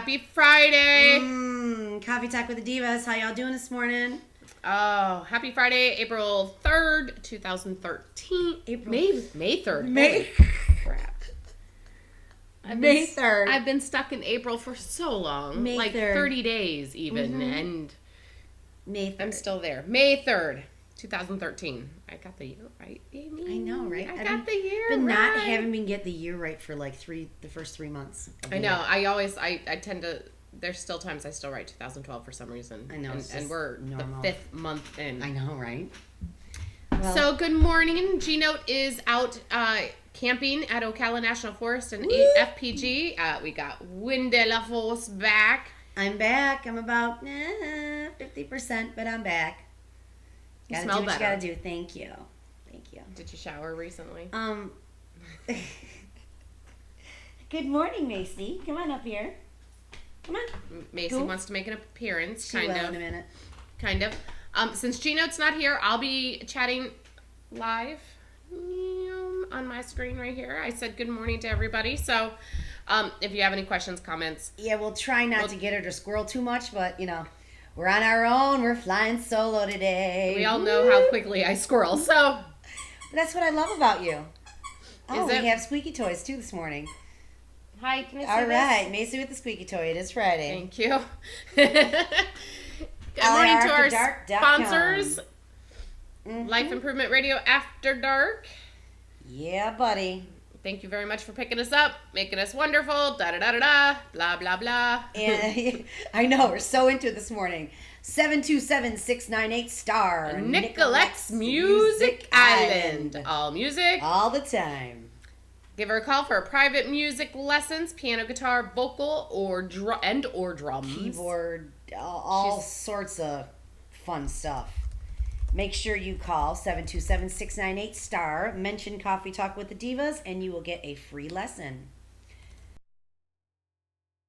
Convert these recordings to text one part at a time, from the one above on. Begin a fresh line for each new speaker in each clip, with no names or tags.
Happy Friday.
Coffee Talk with the Divas. How y'all doing this morning?
Oh, happy Friday, April 3rd, 2013. May 3rd.
May.
Holy crap.
May 3rd.
I've been stuck in April for so long.
May
like
3rd.
30 days even. And
May 3rd.
I'm still there. May 3rd, 2013. I got the year right, Amy.
I know, right?
I got the year
but
right.
haven't been get the year right for like the first 3 months.
I know. I tend to, there's still times I still write 2012 for some reason.
I know.
And we're
normal.
the 5th month in.
I know, right?
Well, so good morning. G-Note is out camping at Ocala National Forest and FPG. We got Winde La Fosse back.
I'm back. I'm about 50%, but I'm back.
You
gotta
smell
do what
better.
you gotta do. Thank you.
Did you shower recently?
Good morning, Macy. Come on up here. Come on.
Macy
Cool.
wants to make an appearance,
She will in a minute.
Kind of. Since G-Note's not here, I'll be chatting live on my screen right here. I said good morning to everybody. So if you have any questions, comments.
Yeah, we'll try not to get her to squirrel too much, but, we're on our own. We're flying solo today.
We all know how quickly I squirrel, so.
That's what I love about you. Oh,
Is it?
we have squeaky toys, too, this morning.
Hi, can I see
All
this?
right, Macy with the squeaky toy. It is Friday.
Thank you. Good morning to our sponsors. Life Improvement Radio After Dark.
Yeah, buddy.
Thank you very much for picking us up, making us wonderful, da-da-da-da-da, blah, blah, blah.
And I know, we're so into it this morning. 727-698-STAR.
Nicolette's Music Island. All music.
All the time.
Give her a call for private music lessons, piano, guitar, vocal, or drums.
Keyboard, all sorts of fun stuff. Make sure you call 727-698-STAR, mention Coffee Talk with the Divas, and you will get a free lesson.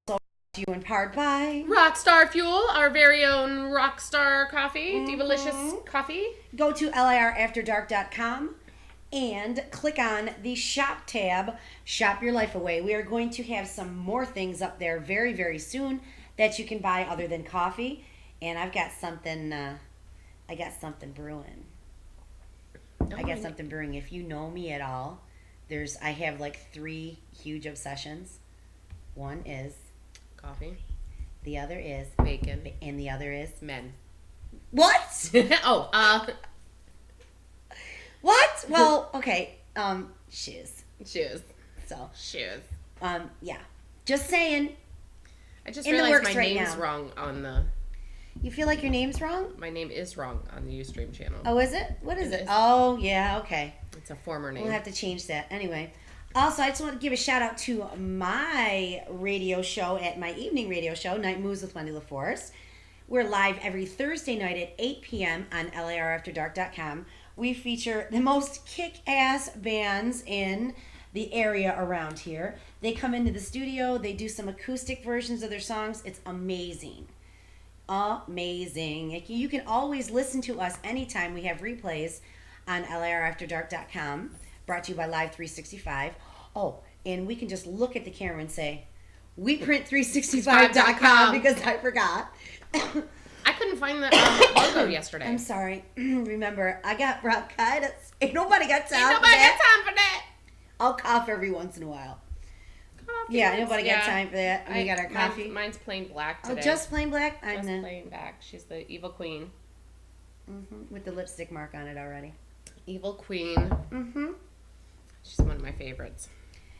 So, you and powered by
Rockstar Fuel, our very own Rockstar coffee, Divalicious coffee.
Go to lirafterdark.com and click on the shop tab, Shop Your Life Away. We are going to have some more things up there very, very soon that you can buy other than coffee. And I've got something... I got something brewing. Something brewing. If you know me at all, I have like 3 huge obsessions. One is
coffee.
The other is
bacon.
And the other is
men.
What? What? Well, okay. Shoes.
Shoes.
So.
Shoes.
Yeah. Just saying.
I just realized my name's
now.
wrong on the...
You feel like your name's wrong?
My name is wrong on the Ustream channel.
Oh, is it? What is it? Oh, yeah, okay.
It's a former name.
We'll have to change that. Anyway. Also, I just want to give a shout out to my radio show at my evening radio show, Night Moves with Wendy LaForce. We're live every Thursday night at 8 p.m. on lirafterdark.com. We feature the most kick-ass bands in the area around here. They come into the studio. They do some acoustic versions of their songs. It's amazing. Amazing. You can always listen to us anytime. We have replays on lirafterdark.com, brought to you by Live 365. Oh, and we can just look at the camera and say, weprint365.com because I forgot.
I couldn't find the logo yesterday.
I'm sorry. Remember, I got bronchitis. Ain't nobody got time
for that.
I'll cough every once in a while. Nobody got time for that. We got our coffee.
Mine's plain black today.
Oh, just plain black?
Just plain black. She's the evil queen.
Mm-hmm. With the lipstick mark on it already.
Evil queen.
Mm-hmm.
She's one of my favorites.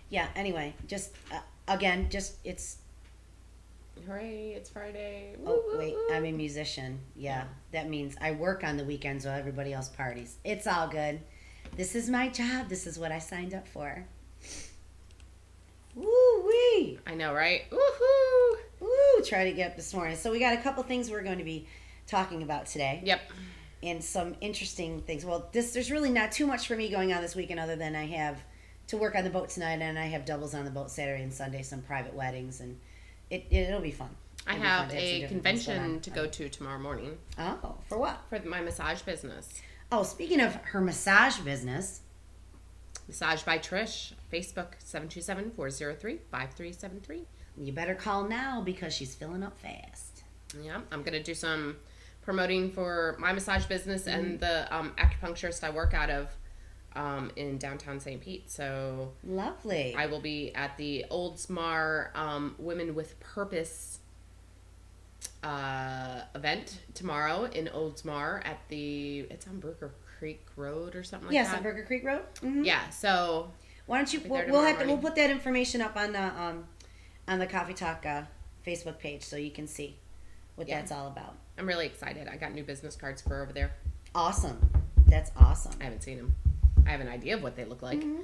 Yeah, anyway, just, it's...
Hooray, it's Friday.
Oh, wait, I'm a musician. Yeah, that means I work on the weekends while everybody else parties. It's all good. This is my job. This is what I signed up for. Woo-wee!
I know, right? Woohoo!
Woo! Try to get up this morning. So we got a couple things we're going to be talking about today.
Yep.
And some interesting things. Well, there's really not too much for me going on this weekend other than I have to work on the boat tonight and I have doubles on the boat Saturday and Sunday, some private weddings, and it'll be fun.
I have a convention to go to tomorrow morning.
Oh, for what?
For my massage business.
Oh, speaking of her massage business.
Massage by Trish. Facebook, 727-403-5373.
You better call now because she's filling up fast.
Yeah, I'm going to do some promoting for my massage business and the acupuncturist I work out of in downtown St. Pete. So
lovely.
I will be at the Oldsmar Women with Purpose event tomorrow in Oldsmar at it's on Burger Creek Road or something like that.
Yes, on Burger Creek Road. Mm-hmm.
Yeah, so
why don't you? We'll put that information up on the Coffee Talk Facebook page so you can see what that's all about.
I'm really excited. I got new business cards for over there.
Awesome. That's awesome.
I haven't seen them. I have an idea of what they look like.
Mm-hmm.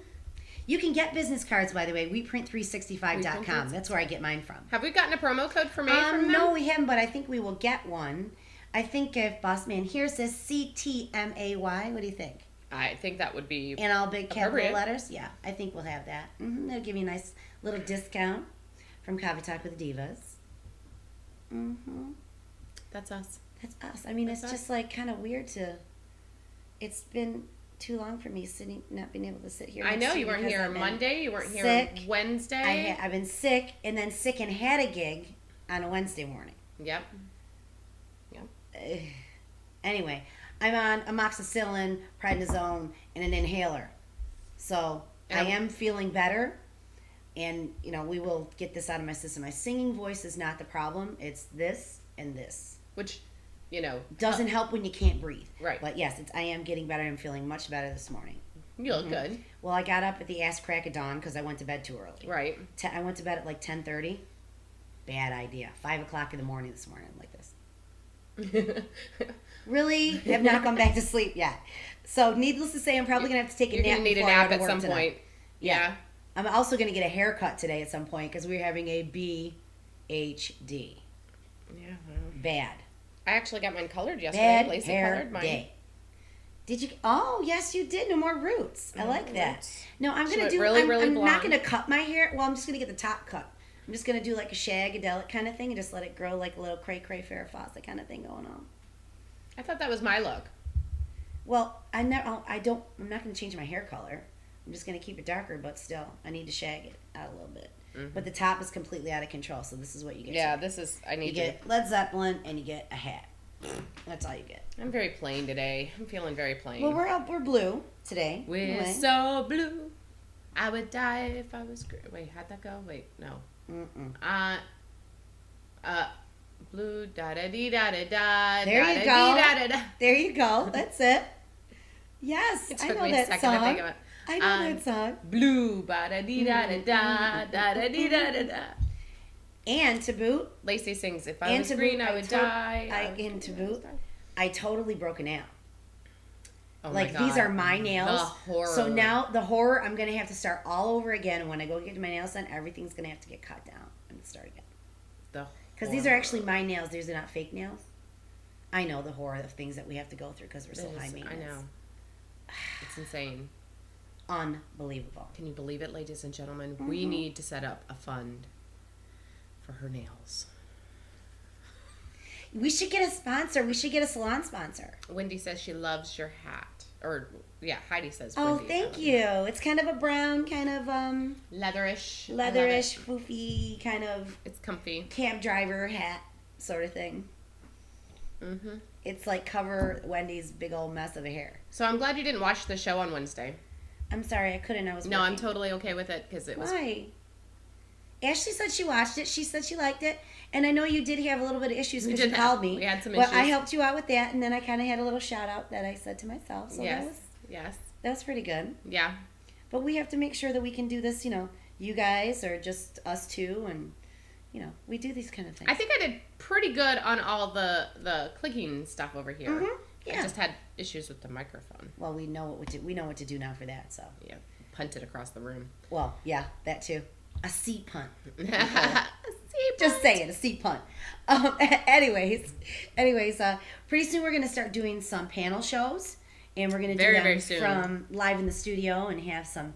You can get business cards, by the way. WePrint365.com. That's where I get mine from.
Have we gotten a promo code for May from them?
No, we haven't, but I think we will get one. I think if Boss Man here says CTMAY, what do you think?
I think that would be
in all big capital letters? Yeah, I think we'll have that. Mm-hmm. That'll give you a nice little discount from Coffee Talk with Divas. Mm-hmm.
That's us.
That's us. I mean, it's just like kind of weird to... It's been too long for me not being able to sit here.
I know, you weren't here on Monday, you weren't here on Wednesday.
I've been sick, and then sick and had a gig on a Wednesday morning.
Yep.
Anyway, I'm on amoxicillin, prednisone, and an inhaler. So I am feeling better, and, we will get this out of my system. My singing voice is not the problem. It's this and this.
Which...
doesn't help when you can't breathe.
Right.
But yes, I am getting better. I'm feeling much better this morning.
You look good.
Well, I got up at the ass crack of dawn because I went to bed too early.
Right.
I went to bed at like 10:30. Bad idea. 5 o'clock in the morning this morning. I'm like this. Really? Have not gone back to sleep yet. So needless to say, I'm probably going to have to take a nap.
You're going to need a nap at some point. Yeah.
I'm also going to get a haircut today at some point because we're having a BHD.
Yeah.
Bad.
I actually got mine colored yesterday.
Bad
Lacey
hair
colored mine.
Day. Did you? Oh, yes, you did. No more roots. I like that.
Roots.
No, I'm gonna do.
Really, really
I'm
blonde.
not gonna cut my hair. Well, I'm just gonna get the top cut. I'm just gonna do like a shagadelic kind of thing and just let it grow like a little cray Farrah Fawcett kind of thing going on.
I thought that was my look.
Well, I'm not gonna change my hair color. I'm just gonna keep it darker, but still, I need to shag it out a little bit. Mm-hmm. But the top is completely out of control, so this is what you get.
Yeah,
you get Led Zeppelin and you get a hat. That's all you get.
I'm very plain today. I'm feeling very plain.
Well, we're blue today.
We're so blue. I would die if I was... Wait, how'd that go? Wait, no. Blue, da-da-dee-da-da-da.
There you go. There you go. That's it. Yes,
it took me a second to think of it.
I know that song.
Blue, ba-da-dee-da-da-da, da-da-dee-da-da-da.
And to boot,
Lacey sings, if I was green, I would die.
And to boot, I totally broke a nail.
Oh
like,
my God.
these are my nails.
The horror.
So now, the horror, I'm going to have to start all over again. And when I go get my nails done, everything's going to have to get cut down and start again. Because these are actually my nails. These are not fake nails. I know the horror of things that we have to go through because we're so high maintenance.
I know. It's insane.
Unbelievable.
Can you believe it, ladies and gentlemen? Mm-hmm. We need to set up a fund for her nails.
We should get a sponsor. We should get a salon sponsor.
Wendy says she loves your hat. Or, yeah, Heidi says
Oh,
Wendy,
thank you. It's kind of a brown, kind of...
leatherish,
foofy, kind of...
It's comfy.
Cab driver hat sort of thing.
Mm-hmm.
It's like cover Wendy's big old mess of a hair.
So I'm glad you didn't watch the show on Wednesday.
I'm sorry, I couldn't. I was
No,
working.
I'm totally okay with it because it was...
Why? Ashley said she watched it. She said she liked it. And I know you did have a little bit of issues because you called me.
We had some
issues.
issues.
But I helped you out with that, and then I kind of had a little shout out that I said to myself. So
yes.
that was pretty good.
Yeah.
But we have to make sure that we can do this, you guys or just us two, and, we do these kind of things.
I think I did pretty good on all the clicking stuff over here.
Mm-hmm. Yeah.
I just had issues with the microphone.
Well, we know what to do now for that, so.
Yeah, punt it across the room.
Well, yeah, that too. A seat punt.
A seat punt.
Just saying, a seat punt. Anyways, pretty soon we're going to start doing some panel shows, and we're going to do them
very soon.
From live in the studio and have some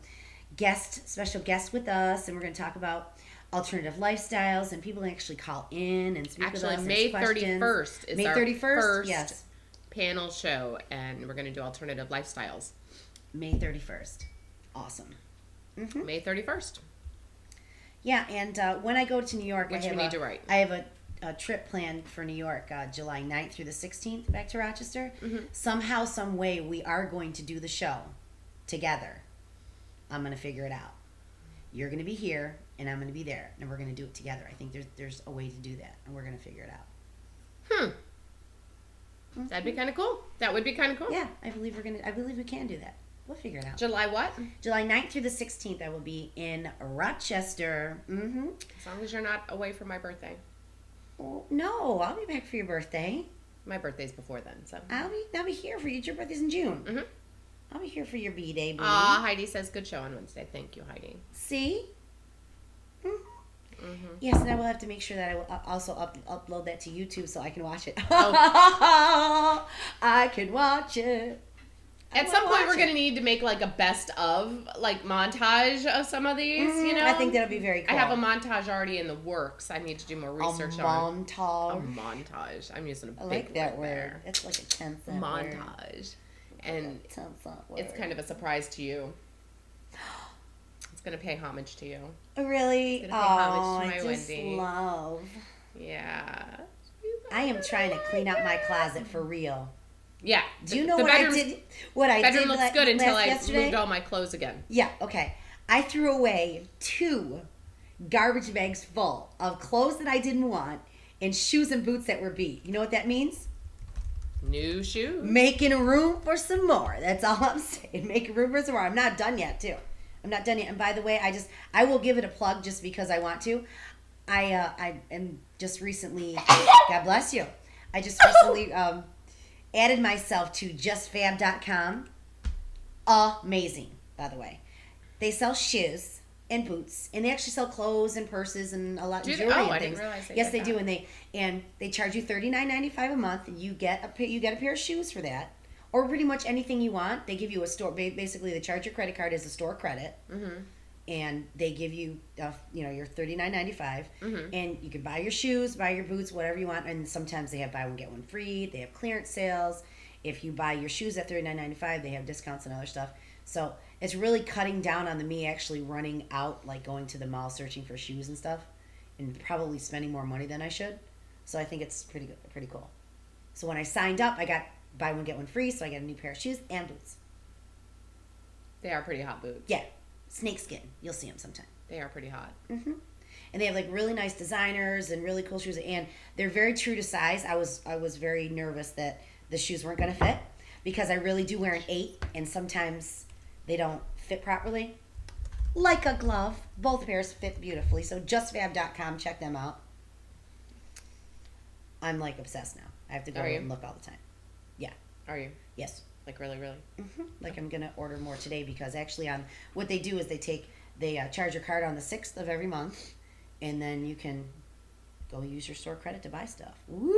special guests with us, and we're going to talk about alternative lifestyles, and people can actually call in and speak with us.
Actually, May 31st is our
31st?
first
Yes.
panel show, and we're going to do alternative lifestyles.
May 31st. Awesome. Mm-hmm.
May 31st.
Yeah, and when I go to New York,
Which we need to write.
I have a trip planned for New York, July 9th through the 16th, back to Rochester.
Mm-hmm.
Somehow, some way, we are going to do the show together. I'm going to figure it out. You're going to be here, and I'm going to be there, and we're going to do it together. I think there's a way to do that, and we're going to figure it out.
That'd be kind of cool. That would be kind of cool.
Yeah, I believe we can do that. We'll figure it out.
July what?
July 9th through the 16th, I will be in Rochester. Mm-hmm.
As long as you're not away for my birthday.
Oh, no, I'll be back for your birthday.
My birthday's before then, so.
I'll be here for you. Your birthday's in June.
Mm-hmm.
I'll be here for your B-Day, boo.
Heidi says good show on Wednesday. Thank you, Heidi.
See?
Mm-hmm.
Yes, and I will have to make sure that I will also upload that to YouTube so I can watch it.
Oh.
I can watch it.
At some point, we're going to need to make like a best of, like montage of some of these, you know?
I think that'll be very cool.
I have a montage already in the works. I need to do more research on.
Montage.
A montage. I'm using a big
I like that word.
there.
It's like a 10-cent
Montage.
word.
And
Like a 10-cent word.
it's kind of a surprise to you. It's going to pay homage to you.
Really?
It's gonna pay homage to
Oh,
my
I just
Wendy.
love.
Yeah.
I am trying to clean out my closet for real.
Yeah.
Do you know what I did? What I
Bedroom
did
looks good until I
yesterday?
moved all my clothes again.
Yeah, okay. I threw away 2 garbage bags full of clothes that I didn't want and shoes and boots that were beat. You know what that means?
New shoes.
Making room for some more. That's all I'm saying. Making room for some more. I'm not done yet, too. I'm not done yet. And by the way, I will give it a plug just because I want to. I am just recently, God bless you. I just recently added myself to justfab.com. Amazing, by the way. They sell shoes and boots, and they actually sell clothes and purses and a lot of jewelry and
I
things.
didn't realize they
Yes,
did
they do,
that.
and they charge you $39.95 a month. And you get a pair of shoes for that, or pretty much anything you want. They give you a store. Basically, they charge your credit card as a store credit, and they give you your $39.95, and you can buy your shoes, buy your boots, whatever you want. And sometimes they have buy one get one free. They have clearance sales. If you buy your shoes at $39.95, they have discounts and other stuff. So it's really cutting down on me actually running out, like going to the mall searching for shoes and stuff, and probably spending more money than I should. So I think it's pretty cool. So when I signed up, I got buy one get one free, so I got a new pair of shoes and boots.
They are pretty hot boots.
Yeah, snakeskin. You'll see them sometime.
They are pretty hot.
And they have like really nice designers and really cool shoes, and they're very true to size. I was very nervous that the shoes weren't going to fit because I really do wear an 8, and sometimes they don't fit properly. Like a glove. Both pairs fit beautifully. So justfab.com, check them out. I'm like obsessed now. I have to go and look all the time. Yeah.
Are you?
Yes.
Like really, really?
Like I'm gonna order more today because actually what they do is they charge your card on the 6th of every month, and then you can go use your store credit to buy stuff. Woo!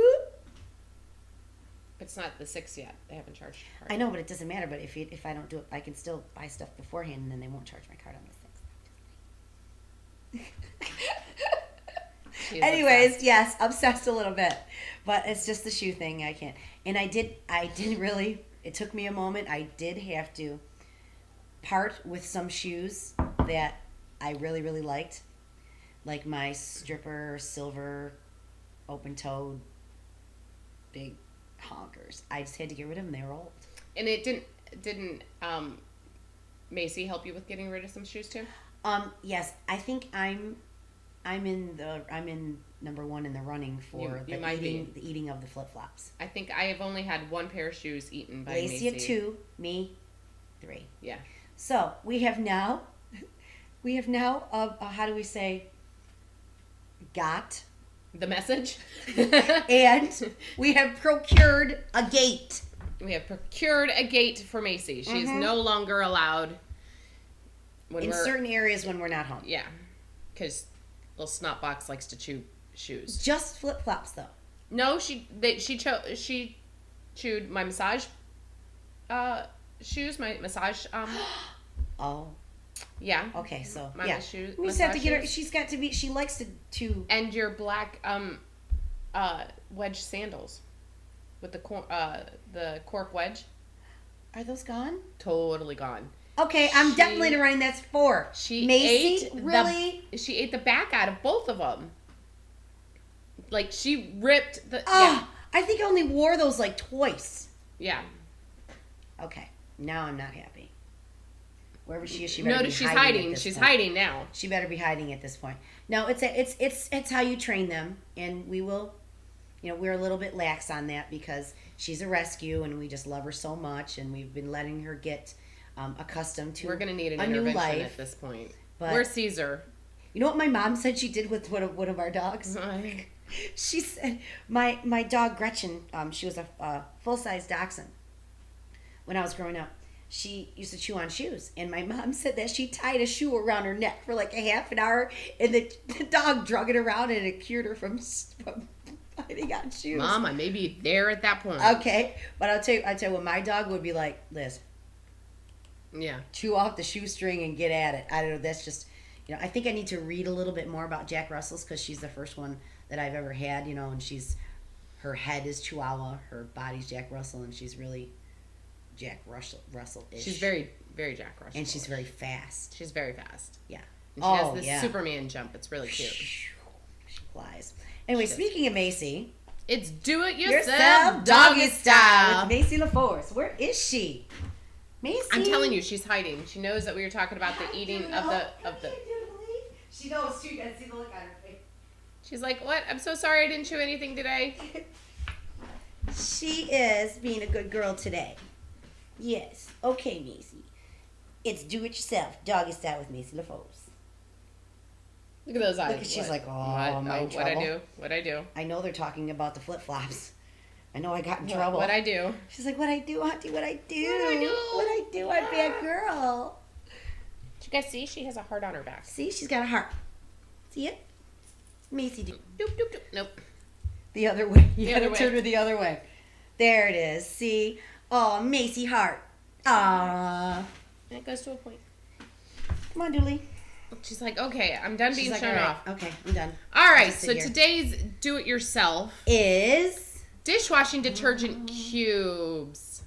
It's not the 6th yet. They haven't charged your card.
I know, but it doesn't matter. But if I don't do it, I can still buy stuff beforehand, and then they won't charge my card on the 6th. Anyways,
obsessed.
yes, obsessed a little bit, but it's just the shoe thing. I can't. And I didn't really. It took me a moment. I did have to part with some shoes that I really, really liked, like my stripper silver open-toed big honkers. I just had to get rid of them. They were old.
And it didn't Macy help you with getting rid of some shoes too?
Yes, I think I'm in number 1 in the running for the eating of the flip-flops.
I think I have only had 1 pair of shoes eaten by
Lacey
Macy.
at 2, me 3.
Yeah.
So we have now how do we say, got,
The message?
and we have procured a gate.
We have procured a gate for Macy. She's no longer allowed
in certain areas when we're not home.
Yeah, because little snot box likes to chew shoes.
Just flip-flops though.
No, she chewed my massage shoes, my massage
Oh.
yeah.
Okay, so
my
yeah.
shoes,
We just have to get her.
shoes.
She likes to.
And your black wedge sandals with the cork wedge.
Are those gone?
Totally gone.
Okay, I'm definitely running. That's 4.
She
Macy,
ate
really?
She ate the back out of both of them. Like, she ripped the...
Oh, I think I only wore those like twice.
Yeah.
Okay, now I'm not happy. Wherever she is, she better be
she's
hiding.
hiding. She's hiding now.
She better be hiding at this point. No, it's how you train them, and we will. We're a little bit lax on that because she's a rescue, and we just love her so much, and we've been letting her get accustomed to.
We're gonna need an
a new
intervention
life
at this point.
But
where's Caesar?
You know what my mom said she did with one of our dogs? She said my dog Gretchen. She was a full-size dachshund when I was growing up. She used to chew on shoes, and my mom said that she tied a shoe around her neck for like a half an hour, and the dog drug it around, and it cured her from biting on shoes.
Mom, I may be there at that point.
Okay, but I tell you what, my dog would be like, Liz.
Yeah.
Chew off the shoestring and get at it. I don't know. That's just, I think I need to read a little bit more about Jack Russell's because she's the first one that I've ever had, and her head is Chihuahua, her body's Jack Russell, and she's really Jack Russell-ish.
She's very, very Jack Russell.
And she's very fast.
She's very fast.
Yeah.
And she has this Superman jump. It's really cute.
She flies. Anyway, speaking of Macy.
It's Do It Yourself Doggy Style.
With Macy LaForce. Where is she? Macy.
I'm telling you, she's hiding. She knows that we were talking about the eating of the...
She knows too. I see the look on her face.
She's like, what? I'm so sorry I didn't chew anything today.
She is being a good girl today. Yes. Okay, Macy. It's Do It Yourself Doggy Style with Macy LaForce.
Look at those eyes.
Look, she's like, oh,
what?
am I in trouble?
What'd I do?
I know they're talking about the flip-flops. I know I got in trouble.
What'd I do?
She's like, what'd I do, Auntie? What'd I do?
What'd I do?
I'm a bad girl.
Did you guys see? She has a heart on her back.
See? She's got a heart. See it? Macy do.
Doop, doop, doop. Nope.
The other way. You
The
gotta
other way.
turn her the other way. There it is. See? Oh, Macy heart. Aww.
And it goes to a point.
Come on, Dooley.
She's like, okay, I'm done being
like,
shown
all right.
off.
Okay, I'm done.
All right,
Just
so
sit here.
today's do-it-yourself
Is
dishwashing detergent cubes.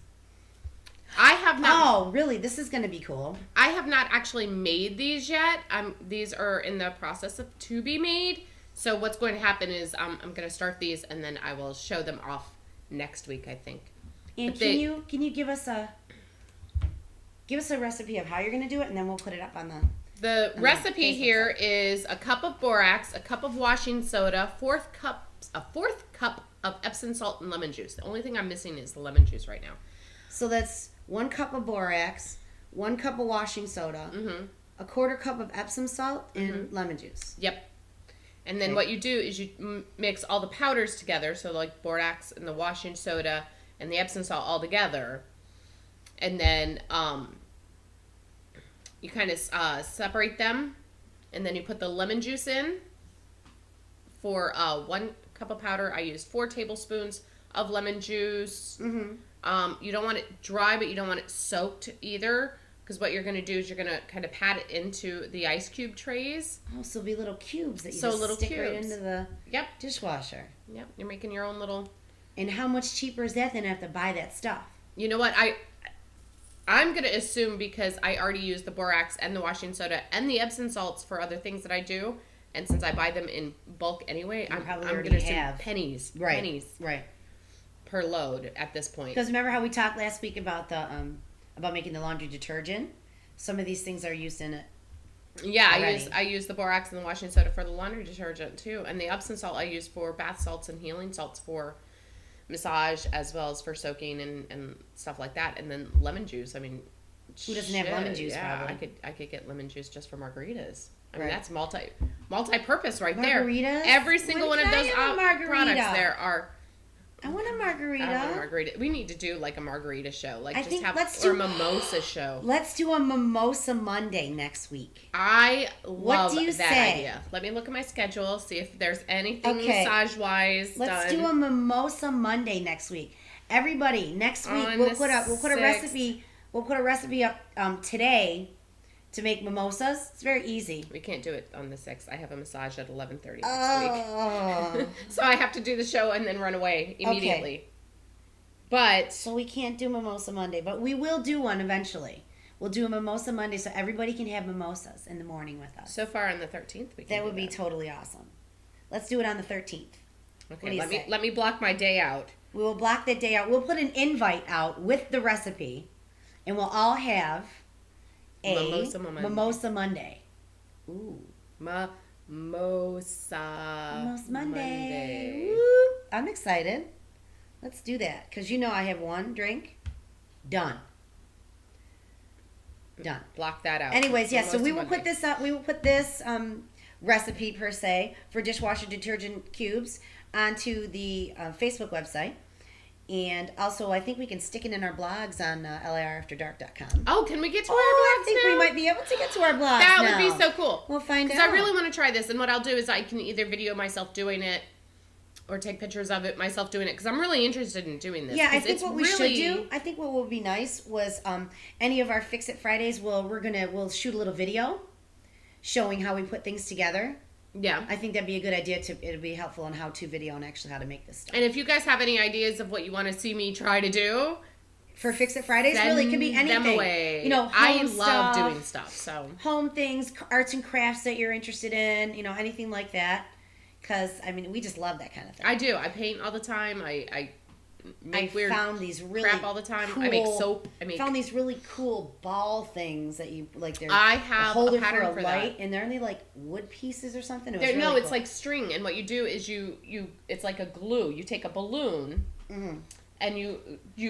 I have not.
Oh, really? This is gonna be cool.
I have not actually made these yet. These are in the process of to be made. So what's going to happen is I'm going to start these and then I will show them off next week, I think.
And
But
can you give us a recipe of how you're gonna do it, and then we'll put it up on the.
The recipe
Facebook
here is a cup of borax, a cup of washing soda, a fourth cup of Epsom salt and lemon juice. The only thing I'm missing is the lemon juice right now.
So that's 1 cup of borax, 1 cup of washing soda, a 1/4 cup of Epsom salt, and lemon juice.
Yep. And then what you do is you mix all the powders together, so like borax and the washing soda and the Epsom salt all together. And then you kind of separate them, and then you put the lemon juice in. For 1 cup of powder, I used 4 tablespoons of lemon juice. You don't want it dry, but you don't want it soaked either, because what you're going to do is you're going to kind of pat it into the ice cube trays.
Oh, so it'll be little cubes that you
So
just
little
stick right
cubes.
into the
Yep.
dishwasher.
Yep. You're making your own little...
And how much cheaper is that than have to buy that stuff?
You know what? I'm going to assume, because I already use the borax and the washing soda and the Epsom salts for other things that I do, and since I buy them in bulk anyway, I'm
probably
going
already
to assume
have.
pennies
Right.
per load at this point.
Because remember how we talked last week about the about making the laundry detergent? Some of these things are used in it.
Yeah,
already.
I use the borax and the washing soda for the laundry detergent too, and the Epsom salt I use for bath salts and healing salts for massage, as well as for soaking and stuff like that. And then lemon juice. I mean,
Who doesn't have lemon juice?
Yeah,
Probably.
I could get lemon juice just for margaritas. I
Right.
mean, that's multi-purpose right
Margaritas?
there. Every single
When
one of
can I
those
have a margarita?
products there are.
I want a margarita.
I want a margarita. We need to do like a margarita show, like
I
just
think
have
let's
or
do-
a mimosa show.
Let's do a Mimosa Monday next week.
I love
do you
that
say?
idea. Let me look at my schedule, see if there's anything
Okay.
massage-wise
Let's
done.
do a Mimosa Monday next week. Everybody, next week
On
we'll
the
put a
6th.
recipe. We'll put a recipe up today to make mimosas. It's very easy.
We can't do it on the 6th. I have a massage at 11:30 next
Oh,
week. So I have to do the show and then run away immediately. But
so we can't do Mimosa Monday, but we will do one eventually. We'll do a Mimosa Monday so everybody can have mimosas in the morning with us.
So far on the 13th, we can
That
do
would be totally awesome. Let's do it on the 13th.
Okay, let me block my day out.
We will block that day out. We'll put an invite out with the recipe, and we'll all have a Mimosa Monday. Ooh.
Mimosa
Monday. Woo. I'm excited. Let's do that. Because you know I have one drink. Done.
Block that out.
Anyways, yeah, so we will put this up. We will put this recipe, per se, for dishwasher detergent cubes onto the Facebook website. And also, I think we can stick it in our blogs on LIRAfterdark.com.
Oh, can we get to our blogs
I think
now?
we might be able to get to our blogs
That
now.
would be so cool.
We'll find out.
Because I really want to try this. And what I'll do is I can either video myself doing it or take pictures of it myself doing it. Because I'm really interested in doing this.
Yeah, I think what we should do, I think what would be nice was any of our Fix It Fridays, we'll shoot a little video showing how we put things together.
Yeah.
I think that'd be a good idea. It'd be helpful on how-to video and actually how to make this stuff.
And if you guys have any ideas of what you want to see me try to do
for Fix It Fridays, really, it could be anything.
Them away.
You know,
I love doing stuff. So
home things, arts and crafts that you're interested in, you know, anything like that. Because I mean, we just love that kind of thing.
I do. I paint all the time. I make weird
found these really
crap all the time.
Cool,
I make soap.
Found these really cool ball things that you like. They're
I have
a holder
a pattern
for a
for
light,
that.
and they're only like wood pieces or something.
Really no, it's like string, and what you do is you it's like a glue. You take a balloon.
Mm-hmm.
And you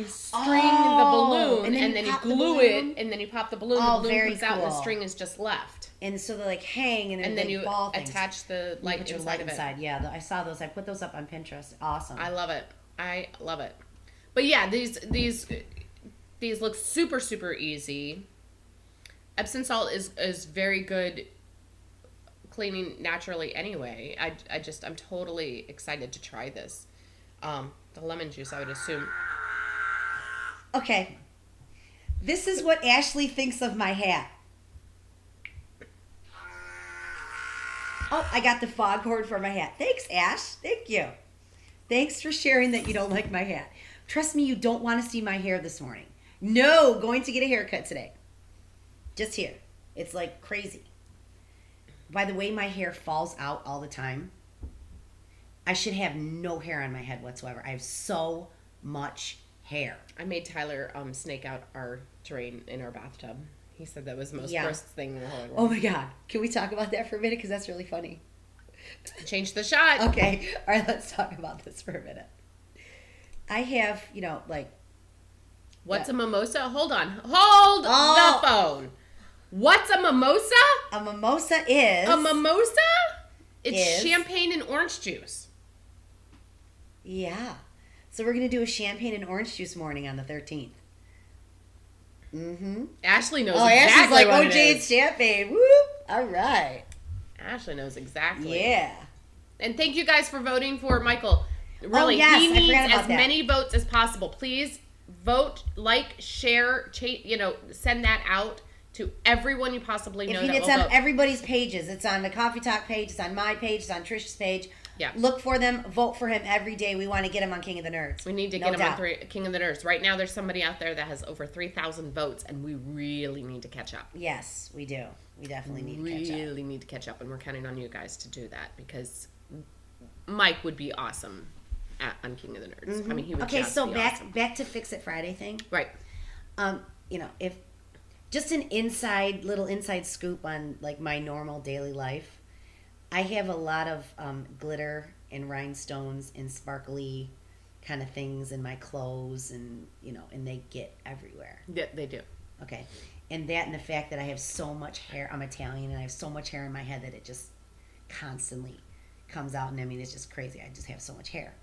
string the balloon, and then you glue it, and then you pop the balloon.
Oh,
the balloon
very
comes out, and the
cool.
string is just left.
And so they like hang, and
then
like
you
ball things.
attach the light
put your
inside
light
of it.
inside. Yeah, I saw those. I put those up on Pinterest. Awesome.
I love it. I love it. But yeah, these look super super easy. Epsom salt is very good cleaning naturally anyway. I'm totally excited to try this. The lemon juice, I would assume.
Okay. This is what Ashley thinks of my hat. Oh, I got the foghorn for my hat. Thanks, Ash. Thank you. Thanks for sharing that you don't like my hat. Trust me, you don't want to see my hair this morning. No, going to get a haircut today. Just here. It's like crazy. By the way, my hair falls out all the time. I should have no hair on my head whatsoever. I have so much hair.
I made Tyler snake out our drain in our bathtub. He said that was the most gross thing in the whole world.
Oh my God. Can we talk about that for a minute? Because that's really funny.
Change the shot.
Okay. All right, let's talk about this for a minute. I have,
What's a mimosa? Hold on. Hold the phone. What's a mimosa?
A mimosa is...
A mimosa? It's champagne and orange juice.
Yeah. So we're going to do a champagne and orange juice morning on the 13th. Mm-hmm.
Ashley knows
exactly
Ashley's
like,
what
Jade's champagne. Whoop. All right.
Ashley knows exactly.
Yeah.
And thank you guys for voting for Michael. Really,
yes,
he needs as
that.
many votes as possible. Please vote, like, share, send that out to everyone you possibly know.
It's on everybody's pages. It's on the Coffee Talk page. It's on my page. It's on Trish's page.
Yeah.
Look for them. Vote for him every day. We want to get him on King of the Nerds.
We need to get him on King of the Nerds. Right now, there's somebody out there that has over 3,000 votes, and we really need to catch up.
Yes, we do. We definitely need to catch up.
Really need to catch up, and we're counting on you guys to do that because Mike would be awesome on King of the Nerds.
Mm-hmm.
I mean, he would.
Okay, so
be
back
awesome.
back to Fix It Friday thing.
Right.
If just an little inside scoop on like my normal daily life, I have a lot of glitter and rhinestones and sparkly kind of things in my clothes, and and they get everywhere.
Yeah, they do.
Okay, and the fact that I have so much hair. I'm Italian, and I have so much hair in my head that it just constantly comes out, and I mean it's just crazy. I just have so much hair.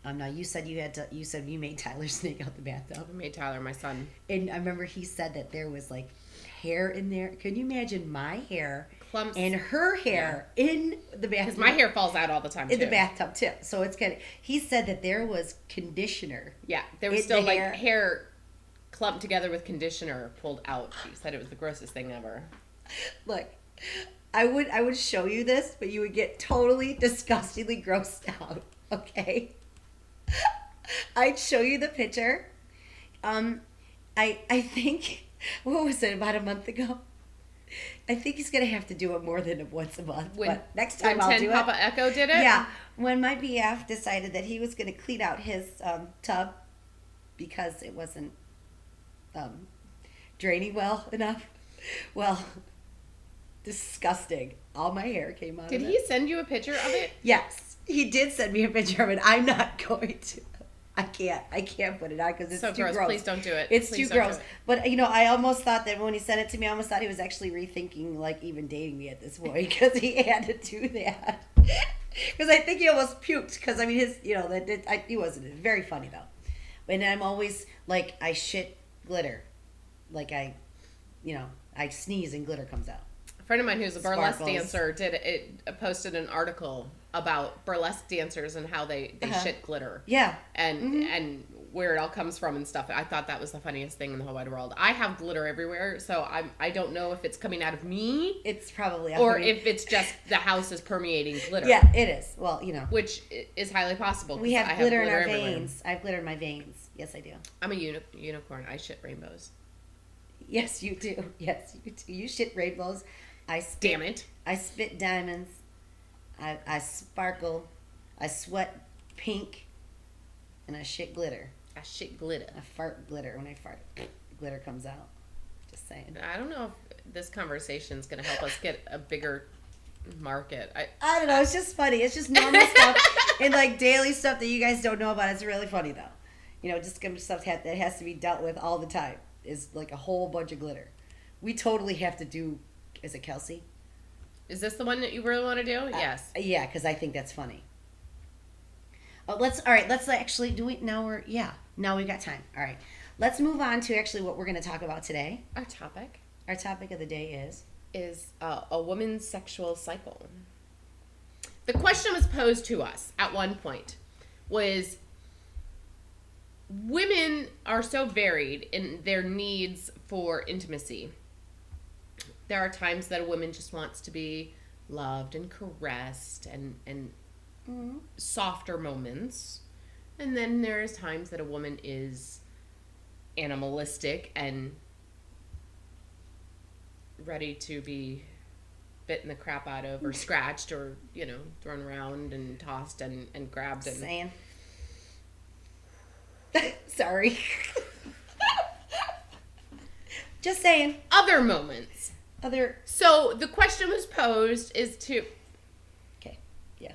Now you said you made Tyler snake out the bathtub.
I made Tyler, my son.
And I remember he said that there was like hair in there. Can you imagine my hair
Clumps.
and her hair in the bathtub?
Because my hair falls out all the time,
in the bathtub too. So it's kind of. He said that there was conditioner.
Yeah, there was still like hair clumped together with conditioner pulled out. He said it was the grossest thing ever.
Look, I would show you this, but you would get totally disgustingly grossed out. Okay. I'd show you the picture. I think what was it, about a month ago? I think he's going to have to do it more than once a month. But next time I'll do
Papa
it.
Echo did it?
Yeah. When my BF decided that he was going to clean out his tub because it wasn't draining well enough. Well, disgusting. All my hair came out of it.
Did he send you a picture of it?
Yes. He did send me a picture of it. I'm not going to. I can't put it on because it's
so
too gross.
Please don't do it.
It's
Please
too gross. But, I almost thought that when he sent it to me, I almost thought he was actually rethinking, like, even dating me at this point because he had to do that. Because I think he almost puked because, he wasn't very funny, though. And I'm always, like, I shit glitter. Like, I sneeze and glitter comes out.
A friend of mine who's a burlesque
Sparkles.
dancer posted an article about burlesque dancers and how they shit glitter.
Yeah.
And where it all comes from and stuff. I thought that was the funniest thing in the whole wide world. I have glitter everywhere, so I don't know if it's coming out of me.
It's probably
or if it's just the house is permeating glitter.
Yeah, it is. Well,
which is highly possible.
We have glitter in our
everywhere.
veins. I have glitter in my veins. Yes, I do.
I'm a unicorn. I shit rainbows.
Yes, you do. Yes, you do. You shit rainbows.
Damn it.
I spit diamonds. I sparkle. I sweat pink. And I shit glitter.
I shit glitter.
I fart glitter. When I fart, glitter comes out. Just saying.
I don't know if this conversation is going to help us get a bigger market.
I don't know. It's just funny. It's just normal stuff and like daily stuff that you guys don't know about. It's really funny though. Just some stuff that has to be dealt with all the time. Is like a whole bunch of glitter. We totally have to do. Is it Kelsey?
Is this the one that you really want to do? Yes.
Yeah, because I think that's funny. Oh, let's actually do it now. Now we got time. All right, let's move on to actually what we're going to talk about today.
Our topic
of the day
is a woman's sexual cycle. The question was posed to us at one point was, women are so varied in their needs for intimacy. There are times that a woman just wants to be loved and caressed and softer moments. And then there's times that a woman is animalistic and ready to be bitten the crap out of or scratched or, thrown around and tossed and grabbed. And
saying. Sorry. Just saying.
Other moments. So the question was posed as to...
Okay, yeah.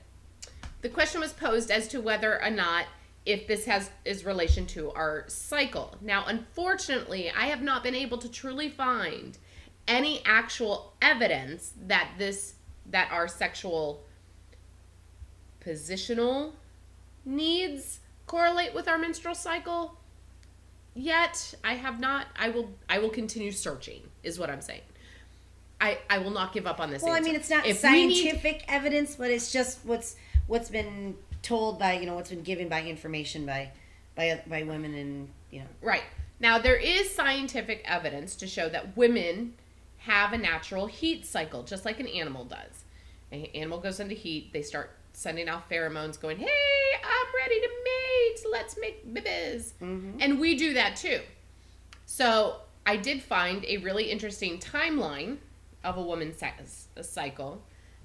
The question was posed as to whether or not if this is relation to our cycle. Now, unfortunately, I have not been able to truly find any actual evidence that our sexual positional needs correlate with our menstrual cycle. Yet, I have not. I will continue searching, is what I'm saying. I will not give up on this answer.
I mean, it's not scientific evidence, but it's just what's been told by, what's been given by information by women and,
Right. Now, there is scientific evidence to show that women have a natural heat cycle, just like an animal does. An animal goes into heat, they start sending out pheromones going, hey, I'm ready to mate, let's make babies. Mm-hmm. And we do that too. So I did find a really interesting timeline of a woman's cycle,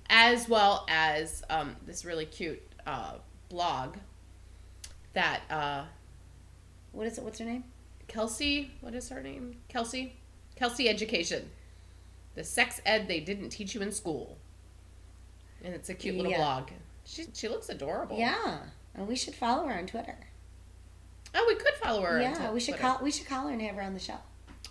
as well as this really cute blog that...
what is it? What's her name?
Kelsey. What is her name? Kelsey Education. The sex ed they didn't teach you in school. And it's a cute little blog. She looks adorable.
Yeah. And we should follow her on Twitter.
Oh, we could follow her.
Yeah, we should call her and have her on the show.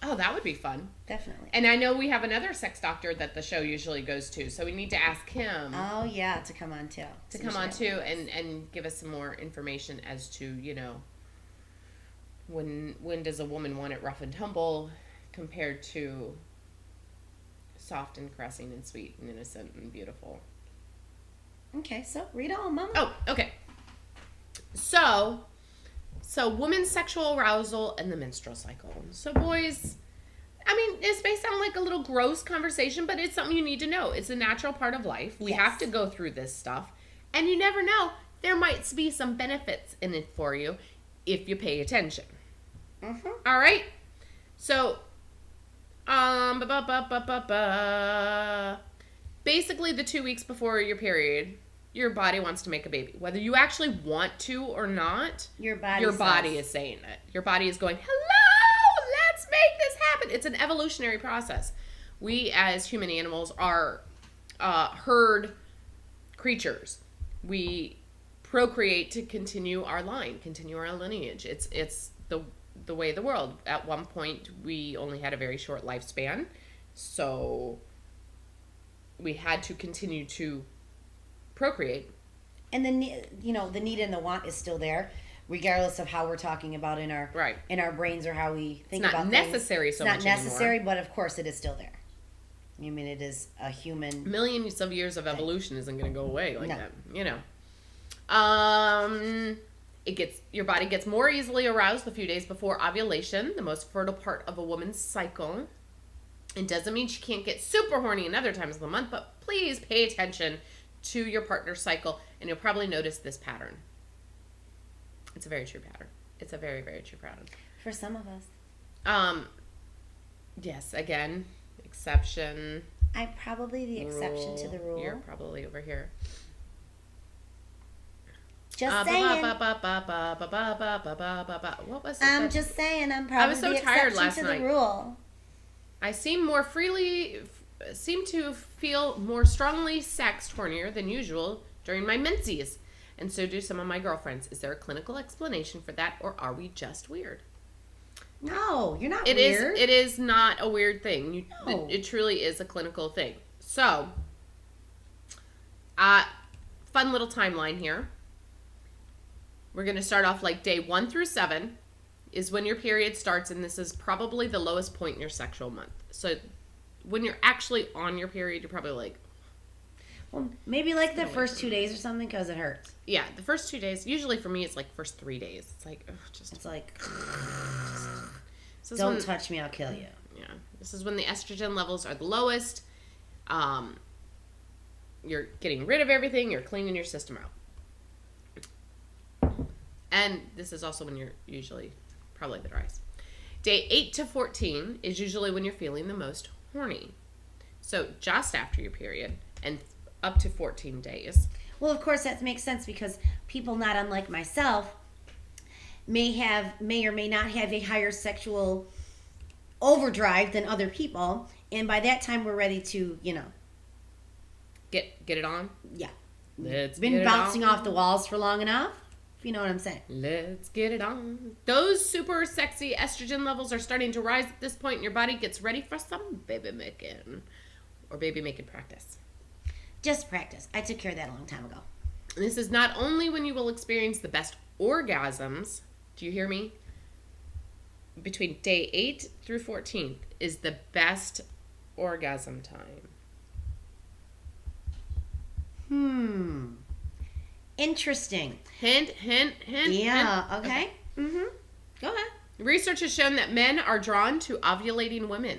Oh, that would be fun.
Definitely.
And I know we have another sex doctor that the show usually goes to, so we need to ask him.
Oh, yeah, to come on too.
And give us some more information as to, when does a woman want it rough and tumble compared to soft and caressing and sweet and innocent and beautiful.
Okay, so read on, Mama.
Oh, okay. So women's sexual arousal and the menstrual cycle. So boys, I mean, this may sound like a little gross conversation, but it's something you need to know. It's a natural part of life. We have to go through this stuff. And you never know, there might be some benefits in it for you if you pay attention. Mm-hmm. All right? So Ba, ba, ba, ba, ba, ba. Basically, the 2 weeks before your period, your body wants to make a baby. Whether you actually want to or not,
Your body
is saying it. Your body is going, hello, let's make this happen. It's an evolutionary process. We as human animals are herd creatures. We procreate to continue our line, continue our lineage. It's the way of the world. At one point, we only had a very short lifespan, so we had to continue to procreate.
And then, the need and the want is still there, regardless of how we're talking about in our brains or how we think about things.
It's not necessary so much
It's not necessary,
anymore.
but of course it is still there. I mean, it is a human...
Millions of years of evolution isn't going to go away like that, Your body gets more easily aroused a few days before ovulation, the most fertile part of a woman's cycle. It doesn't mean she can't get super horny in other times of the month, but please pay attention to your partner's cycle, and you'll probably notice this pattern. It's a very true pattern. It's a very, very true pattern.
For some of us.
Yes, again, exception.
I'm probably the exception to the rule.
You're probably over here.
Just saying.
What was it?
I'm just saying, I'm probably
so
the
tired
exception
last
to
night.
the rule.
I seem to feel more strongly sex hornier than usual during my menses, and so do some of my girlfriends. Is there a clinical explanation for that, or are we just weird?
No, you're not
It
weird.
It is not a weird thing.
No.
It truly is a clinical thing. So, fun little timeline here. We're going to start off like day 1 through 7 is when your period starts, and this is probably the lowest point in your sexual month. So when you're actually on your period, you're probably like...
Well, maybe like the first 2 days or something because it hurts.
Yeah, the first 2 days. Usually for me, it's like first 3 days. It's like,
It's like,
This
don't touch me, I'll kill you.
Yeah. This is when the estrogen levels are the lowest. You're getting rid of everything. You're cleaning your system out. And this is also when you're usually probably the driest. Day 8 to 14 is usually when you're feeling the most horny. So just after your period and up to 14 days.
Well, of course, that makes sense because people not unlike myself may or may not have a higher sexual overdrive than other people. And by that time, we're ready to,
Get it on?
Yeah.
Let's
Been
get it
bouncing
on.
off the walls for long enough, if you know what I'm saying.
Let's get it on. Those super sexy estrogen levels are starting to rise at this point, and your body gets ready for some baby making or baby making practice.
Just practice. I took care of that a long time ago.
And this is not only when you will experience the best orgasms. Do you hear me? Between day 8 through 14 is the best orgasm time.
Interesting.
Hint.
Yeah,
hint.
okay. Mm-hmm. Go ahead.
Research has shown that men are drawn to ovulating women.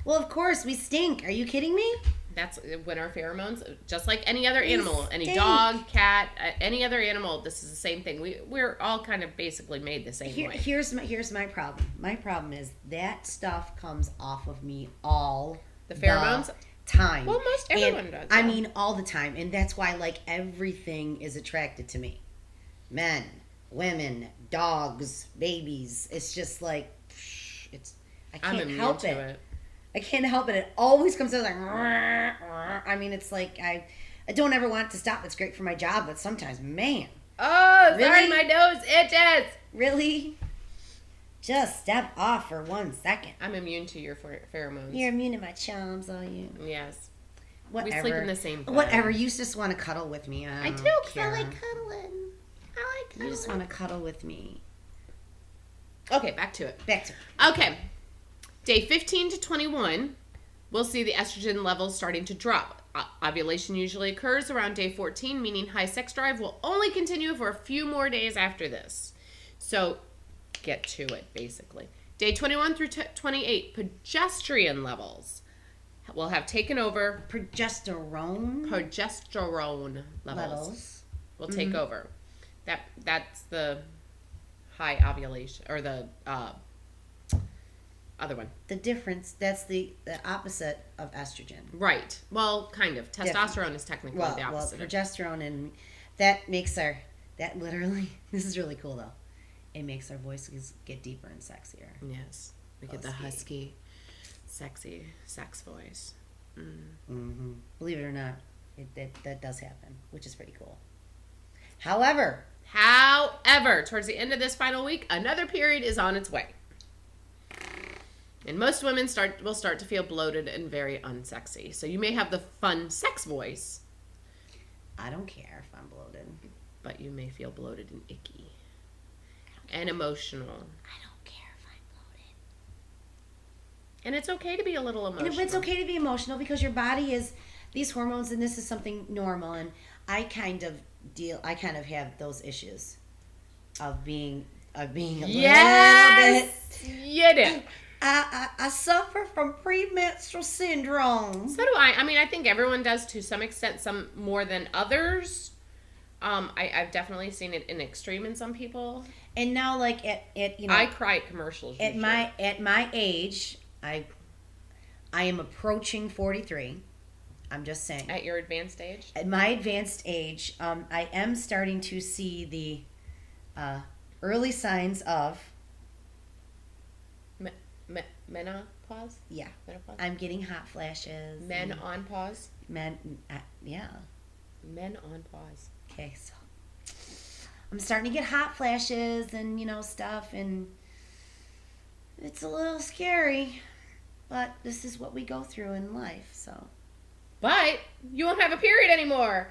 Well, of course, we stink. Are you kidding me?
That's when our pheromones, just like any other animal, any
stink.
dog, cat, any other animal, this is the same thing. We're all kind of basically made the same way.
Here's my problem. My problem is that stuff comes off of me all
The pheromones?
the time.
Well, most everyone does.
I
yeah.
mean, all the time. And that's why, like, everything is attracted to me. Men, women, dogs, babies. It's just like, I can't help it. I can't help it. It always comes out like, I mean, it's like, I don't ever want it to stop. It's great for my job, but sometimes, man.
Oh, sorry,
Really?
my nose itches.
Really? Just step off for 1 second.
I'm immune to your pheromones.
You're immune to my charms, are you?
Yes.
Whatever.
We sleep in the same bed.
Whatever. You just want to cuddle with me.
I do, because I like cuddling.
You just want to cuddle with me.
Okay, back to it.
Back to
Okay. Day 15 to 21, we'll see the estrogen levels starting to drop. Ovulation usually occurs around day 14, meaning high sex drive will only continue for a few more days after this. So, get to it, basically. Day 21 through 28, progesterone levels will have taken over.
progesterone
Levels will take over. That's the high ovulation, or the other one.
The difference, that's the opposite of estrogen.
Right. Well, kind of. Testosterone is technically the opposite.
Well, progesterone, and that makes that literally, this is really cool though. It makes our voices get deeper and sexier.
Yes. We get the husky, sexy sex voice.
Mm-hmm. Believe it or not, that does happen, which is pretty cool. However,
towards the end of this final week, another period is on its way. And most women will start to feel bloated and very unsexy. So you may have the fun sex voice.
I don't care if I'm bloated.
But you may feel bloated and icky. And emotional.
I don't care if I'm bloated.
And it's okay to be a little emotional.
And it's okay to be emotional because your body is, these hormones, and this is something normal. And I kind of have those issues of being a little bit.
You do.
I suffer from premenstrual syndrome.
So do I. I mean, I think everyone does to some extent, some more than others. I've definitely seen it in extreme in some people.
And now, like at
I cry at commercials.
At my age, I am approaching 43. I'm just saying.
At your advanced age.
At my advanced age, I am starting to see the early signs of
menopause.
Yeah,
menopause.
I'm getting hot flashes.
Men on pause.
Yeah.
Men on pause.
Okay, so I'm starting to get hot flashes and stuff, and it's a little scary, but this is what we go through in life. So.
But you won't have a period anymore.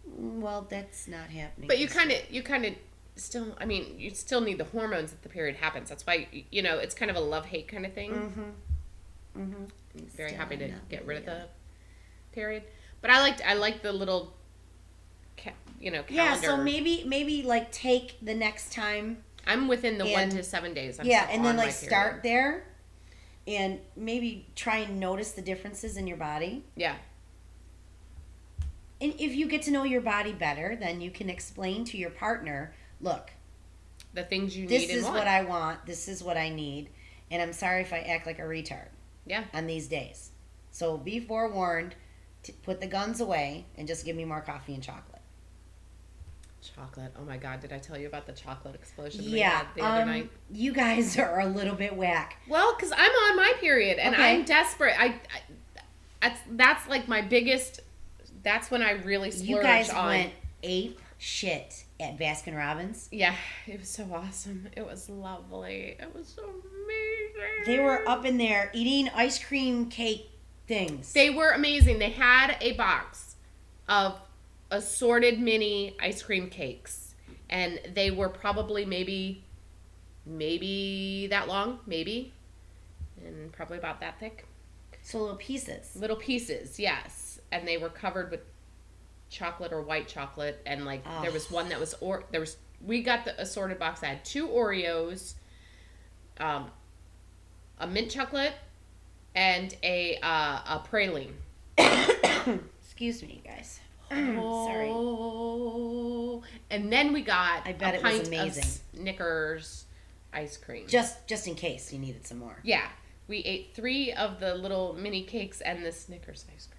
Well, that's not happening.
But you kind of still, I mean, you still need the hormones that the period happens. That's why, it's kind of a love-hate kind of thing.
Mm-hmm. Mm-hmm.
I'm very happy to get rid of the period. But I like the little, calendar.
Yeah, so maybe like take the next time.
I'm within the 1 to 7 days.
And then like start there. And maybe try and notice the differences in your body.
Yeah.
And if you get to know your body better, then you can explain to your partner, look,
the things you need
this is what I want, this is what I need, and I'm sorry if I act like a retard.
Yeah.
On these days. So be forewarned to put the guns away and just give me more coffee and chocolate.
Chocolate. Oh my God, did I tell you about the chocolate explosion
we
had the other night?
You guys are a little bit whack.
Well, because I'm on my period and I'm desperate. That's like my biggest, that's when I really splurge on.
You guys went ape shit at Baskin Robbins.
Yeah, it was so awesome. It was lovely. It was so amazing.
They were up in there eating ice cream cake things.
They were amazing. They had a box of assorted mini ice cream cakes, and they were probably maybe that long, and probably about that thick.
So little pieces,
yes. And they were covered with chocolate or white chocolate, and there was one that was we got the assorted box that had 2 Oreos, a mint chocolate, and a praline.
Excuse me, guys.
Sorry. And then we got
a pint of
Snickers ice cream.
Just in case you needed some more.
Yeah. We ate 3 of the little mini cakes and the Snickers ice cream.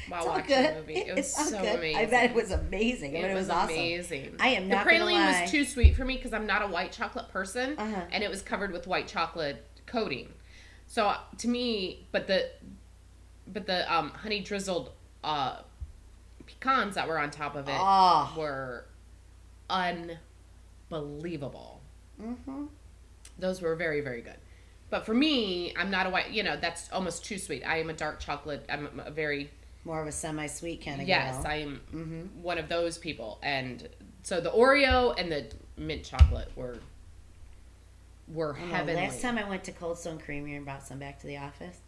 While watching the movie. It was so amazing.
I bet it was amazing. It was awesome.
Amazing.
I am not
The
gonna lie.
praline was too sweet for me because I'm not a white chocolate person.
Uh-huh.
And it was covered with white chocolate coating. So to me, but the honey drizzled pecans that were on top of it were unbelievable.
Mm-hmm.
Those were very, very good. But for me, I'm not a white, that's almost too sweet. I am a dark chocolate. I'm a very...
More of a semi-sweet kind of girl.
Yes, I am one of those people. And so the Oreo and the mint chocolate were heavenly.
Last time I went to Cold Stone Creamery and brought some back to the office,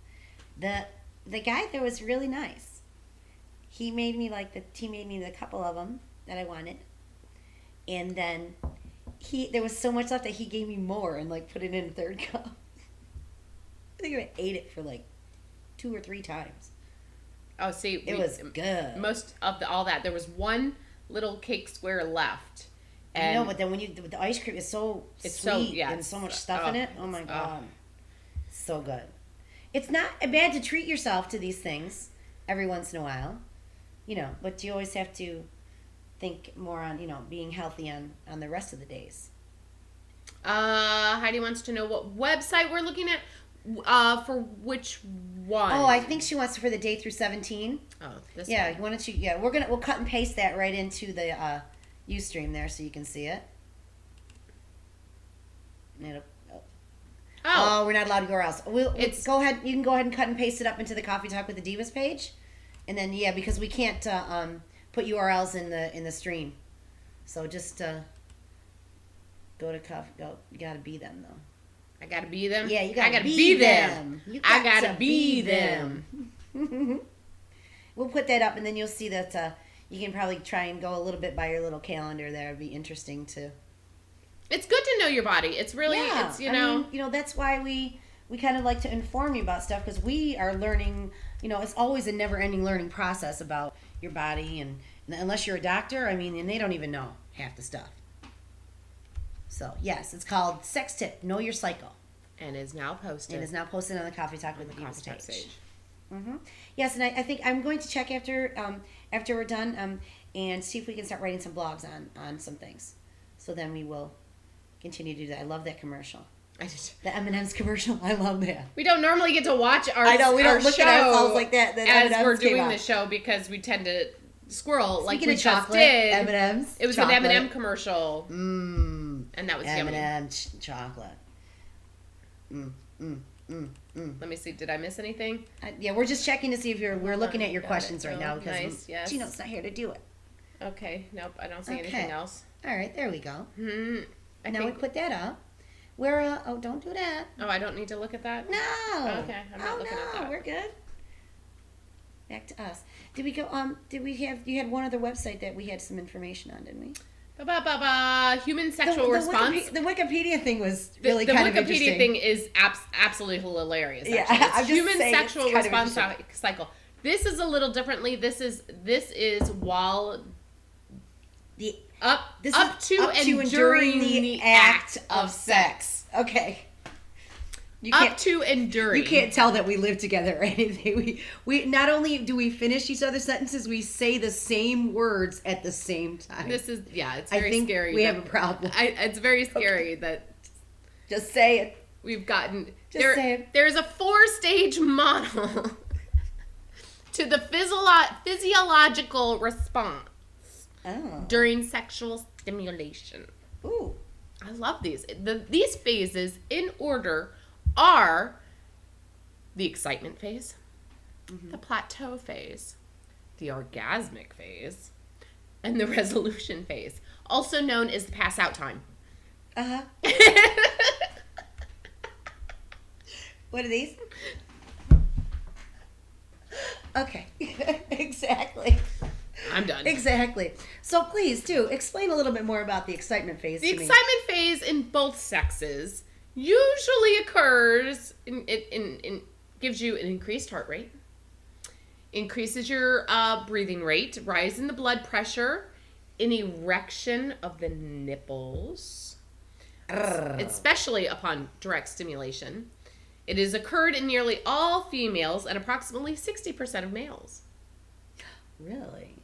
the guy there was really nice. He made me the couple of them that I wanted, and then there was so much left that he gave me more and put it in a third cup. I think I ate it for 2 or 3 times.
Oh, see,
it was good.
Most of all that, there was one little cake square left,
I know, but then when the ice cream is so sweet and so much stuff in it. Oh my God. So good. It's not bad to treat yourself to these things every once in a while, but you always have to think more on, being healthy on the rest of the days.
Heidi wants to know what website we're looking at. For which one?
Oh, I think she wants for the day through 17.
Oh, this
one.
Why
don't you? Yeah, we'll cut and paste that right into the Ustream there so you can see it. Oh, we're not allowed to go else. Go ahead. You can go ahead and cut and paste it up into the Coffee Talk with the Divas page, and then because we can't put URLs in the stream, so just go to coffee. Go. You gotta be them though.
I gotta be them.
Yeah, you gotta be them.
I gotta be them.
We'll put that up, and then you'll see that you can probably try and go a little bit by your little calendar there. It'd be interesting to.
It's good to know your body. It's really, it's, I
mean, that's why we kind of like to inform you about stuff, because we are learning, it's always a never-ending learning process about your body, and unless you're a doctor, I mean, and they don't even know half the stuff. So, yes, it's called Sex Tip, Know Your Cycle.
And is now posted.
on the Coffee Talk with the Divas page.
Mm-hmm.
Yes, and I think I'm going to check after we're done and see if we can start writing some blogs on some things. So then we will continue to do that. I love that commercial. The M&M's commercial. I love that.
We don't normally get to watch our
I know, we don't look
show
at ourselves like that
as
M&M's
we're doing the show, because we tend to squirrel.
Speaking
like we
of chocolate,
just did.
M&M's.
It was
chocolate.
an M&M commercial.
And
that was
M&M
yummy.
Chocolate.
Let me see. Did I miss anything?
We're just checking to see if we're looking at your questions right now, because
nice, yes.
Gino's not here to do it.
Okay. Nope. I don't see anything else.
All right. There we go.
Mm-hmm.
We put that up. Don't do that.
Oh, I don't need to look at that?
No.
Okay. I'm not looking at that.
We're good. Back to us. Did we go? You had one other website that we had some information on, didn't we?
Human sexual response.
The Wikipedia thing was really kind of interesting.
The Wikipedia thing is absolutely hilarious.
Yeah,
it's human sexual response cycle. This is a little differently. This is while up to and during the act of sex.
Okay.
Up to and during.
You can't tell that we live together or anything. We not only do we finish each other's sentences, we say the same words at the same time.
It's very scary.
We have a problem.
It's very scary that.
Just say it.
We've gotten.
Say it.
There's a 4-stage model to the physiological response during sexual stimulation.
Ooh.
I love these. These phases in order are the excitement phase, the plateau phase, the orgasmic phase, and the resolution phase, also known as the pass out time.
What are these? Okay. Exactly.
I'm done.
Exactly. So please do explain a little bit more about the excitement phase to me.
The excitement phase in both sexes usually occurs in gives you an increased heart rate, increases your breathing rate, rise in the blood pressure, an erection of the nipples, especially upon direct stimulation. It has occurred in nearly all females and approximately 60% of males.
Really?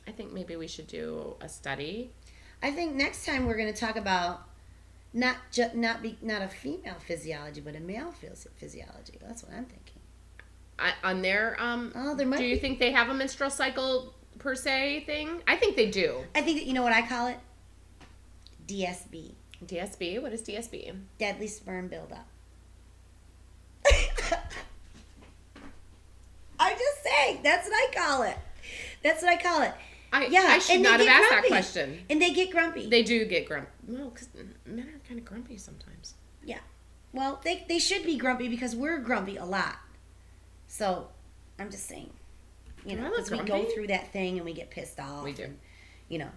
I think maybe we should do a study.
I think next time we're going to talk about not a female physiology, but a male physiology. That's what I'm thinking.
On their
there might
do you
be.
think they have a menstrual cycle per se thing? I think they do.
I think that, you know what I call it? DSB.
DSB? What is DSB?
Deadly sperm buildup. I'm just saying. That's what I call it.
I should not have asked that question.
And they get grumpy.
They do get grumpy. Well, because men are kind of grumpy sometimes.
Yeah. Well, they should be grumpy because we're grumpy a lot. So, I'm just saying. Because we go through that thing and we get pissed off.
We do.
And,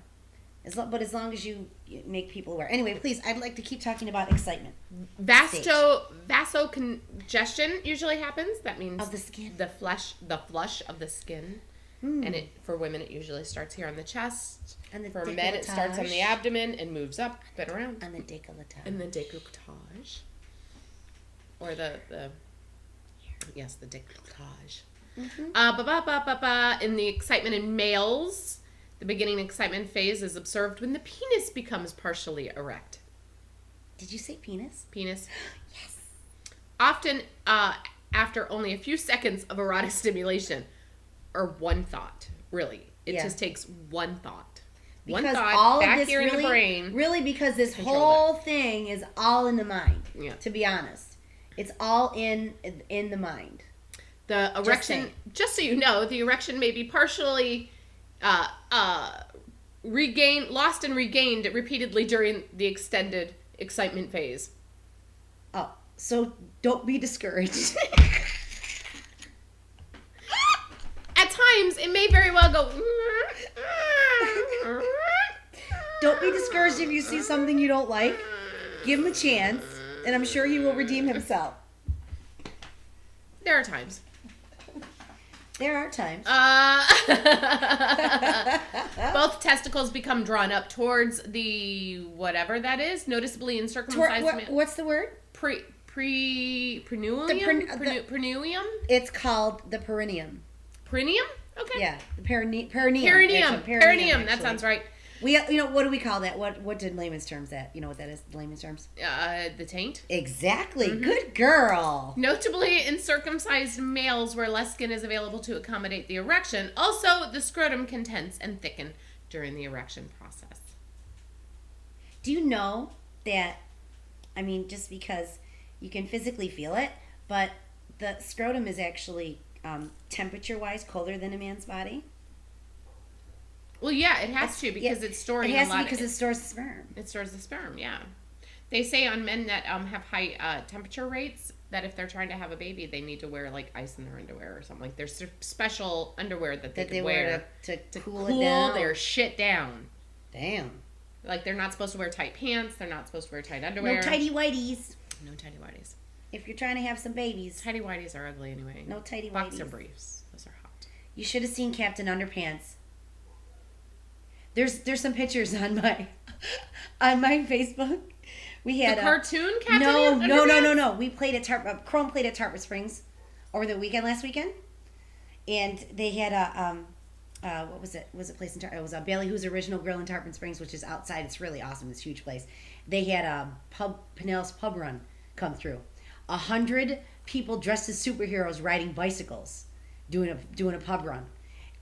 but as long as you make people aware. Anyway, please, I'd like to keep talking about excitement.
Vasocongestion usually happens. That means
of the skin.
The flush of the skin. And for women, it usually starts here on the chest.
And the
for men, it starts on the abdomen and moves up and around.
And the décolletage.
And the décolletage. Or the décolletage. In the excitement in males, the beginning excitement phase is observed when the penis becomes partially erect.
Did you say penis?
Penis.
Yes.
Often after only a few seconds of erotic stimulation. Or one thought, really. It just takes one thought.
Because
one thought
all
back
of this
here
really,
in the brain.
Really, because this whole thing is all in the mind.
Yeah.
To be honest, it's all in the mind.
The erection, just so you know, the erection may be partially lost and regained repeatedly during the extended excitement phase.
Oh, so don't be discouraged.
At times, it may very well go.
Don't be discouraged if you see something you don't like. Give him a chance, and I'm sure he will redeem himself.
There are times.
There are times.
Both testicles become drawn up towards the whatever that is, noticeably in circumcised men.
What's the word?
Prenuium? Prenuium?
It's called the perineum.
Perineum? Okay.
Yeah, the perineum.
Perineum. That sounds right.
What do we call that? What did layman's terms that? You know what that is? Layman's terms.
The taint.
Exactly. Mm-hmm. Good girl.
Notably in circumcised males where less skin is available to accommodate the erection. Also, the scrotum can tense and thicken during the erection process.
Do you know that? I mean, just because you can physically feel it, but the scrotum is actually temperature-wise colder than a man's body.
Well, yeah, it has to because it's storing a lot.
It has to because it stores the sperm.
It stores the sperm, yeah. They say on men that have high temperature rates that if they're trying to have a baby, they need to wear like ice in their underwear or something. Like there's special underwear that they wear
to cool it down.
their shit down.
Damn.
Like they're not supposed to wear tight pants. They're not supposed to wear tight underwear.
No tighty whities.
No tighty whities.
If you're trying to have some babies.
Tighty whities are ugly anyway.
No tighty whities.
Boxer briefs. Those are hot.
You should have seen Captain Underpants. There's some pictures on my Facebook. We had
the cartoon Captain
Underpants? No. We played at Chrome played at Tarpon Springs over the last weekend, and they had a what was it? Was it place in it was a Ballyhoo's Original Grill in Tarpon Springs, which is outside. It's really awesome. It's a huge place. They had a Pinellas pub run come through. 100 people dressed as superheroes riding bicycles, doing a pub run.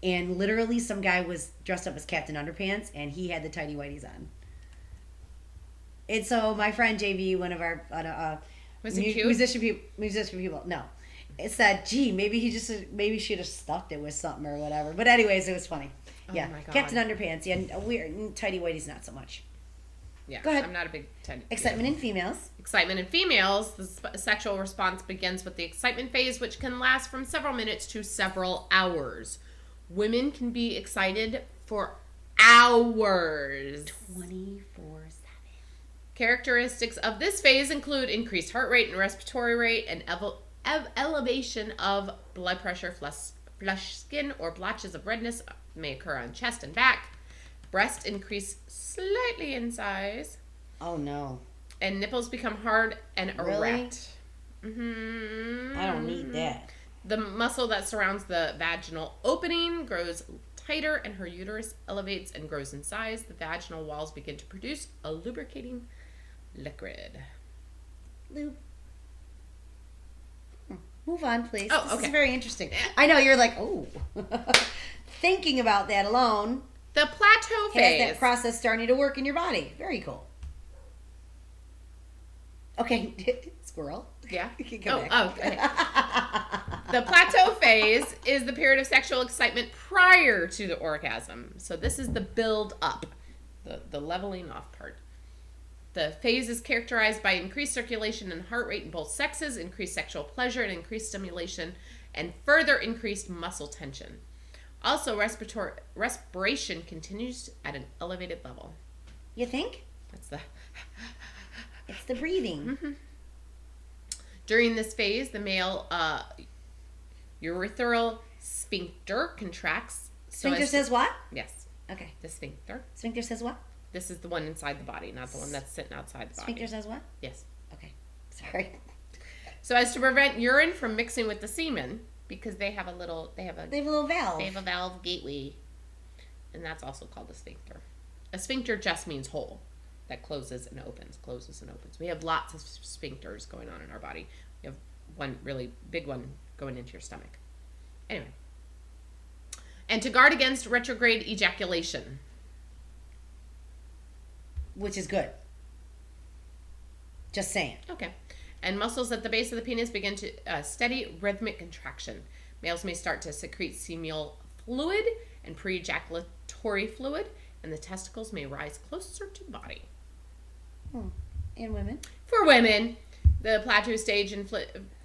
And literally, some guy was dressed up as Captain Underpants, and he had the tighty whities on. And so, my friend JV, one of our
was it cute?
musician people, no, it said, "Gee, maybe she just stuffed it with something or whatever." But anyways, it was funny.
Oh
yeah,
my God.
Captain Underpants. Yeah, weird tighty whities, not so much.
Yeah,
go ahead.
I'm not a big tighty.
Excitement in females.
Excitement in females. The sexual response begins with the excitement phase, which can last from several minutes to several hours. Women can be excited for hours.
24/7.
Characteristics of this phase include increased heart rate and respiratory rate and elevation of blood pressure. Flush skin or blotches of redness may occur on chest and back. Breasts increase slightly in size.
Oh, no.
And nipples become hard and
Really?
erect. Mm-hmm.
I don't need that.
The muscle that surrounds the vaginal opening grows tighter and her uterus elevates and grows in size. The vaginal walls begin to produce a lubricating liquid.
Lube. Move on, please.
Oh,
This
okay.
is very interesting. I know, you're like, oh. Thinking about that alone
The plateau
has
phase.
that process starting to work in your body. Very cool. Okay, squirrel.
Yeah.
You can come back.
Okay. The plateau phase is the period of sexual excitement prior to the orgasm. So this is the build up, the leveling off part. The phase is characterized by increased circulation and heart rate in both sexes, increased sexual pleasure and increased stimulation, and further increased muscle tension. Also, respiration continues at an elevated level.
You think?
That's the...
It's the breathing.
Mm-hmm. During this phase, the male urethral sphincter contracts
Sphincter says what?
Yes.
Okay.
The sphincter.
Sphincter says what?
This is the one inside the body, not the one that's sitting outside the body.
Sphincter says what?
Yes.
Okay. Sorry.
So as to prevent urine from mixing with the semen, because they have a little valve.
They have
a valve gateway. And that's also called a sphincter. A sphincter just means hole that closes and opens. We have lots of sphincters going on in our body. We have one really big one going into your stomach. Anyway. And to guard against retrograde ejaculation.
Which is good. Just saying.
Okay. And muscles at the base of the penis begin to steady rhythmic contraction. Males may start to secrete seminal fluid and pre-ejaculatory fluid, and the testicles may rise closer to the body.
And women?
For women, the plateau stage in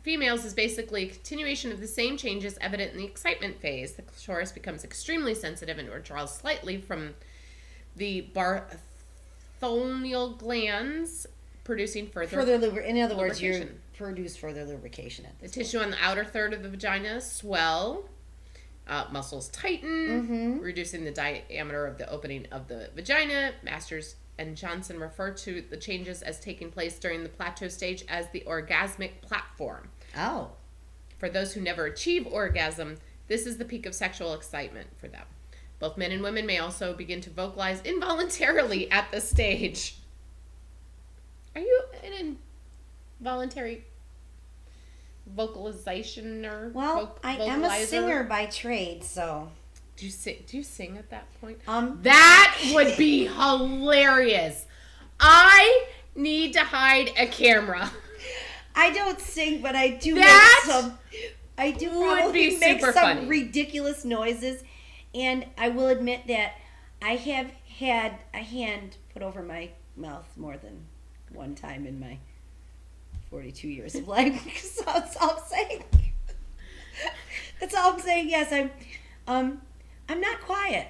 females is basically a continuation of the same changes evident in the excitement phase. The clitoris becomes extremely sensitive and withdraws slightly from the barythonial glands, producing further
in other words, you
lubrication.
produce further lubrication at this
The tissue on the outer third of the vagina swell, muscles tighten, reducing the diameter of the opening of the vagina. Masters and Johnson refer to the changes as taking place during the plateau stage as the orgasmic platform.
Oh.
For those who never achieve orgasm, this is the peak of sexual excitement for them. Both men and women may also begin to vocalize involuntarily at this stage. Are you an involuntary vocalizationer?
Well, I am a singer by trade, so.
Do you sing at that point?
That
would be hilarious. I need to hide a camera.
I don't sing, but I do
probably
make some
funny.
ridiculous noises, and I will admit that I have had a hand put over my mouth more than one time in my 42 years of life. So that's all I'm saying. That's all I'm saying. Yes, I'm not quiet.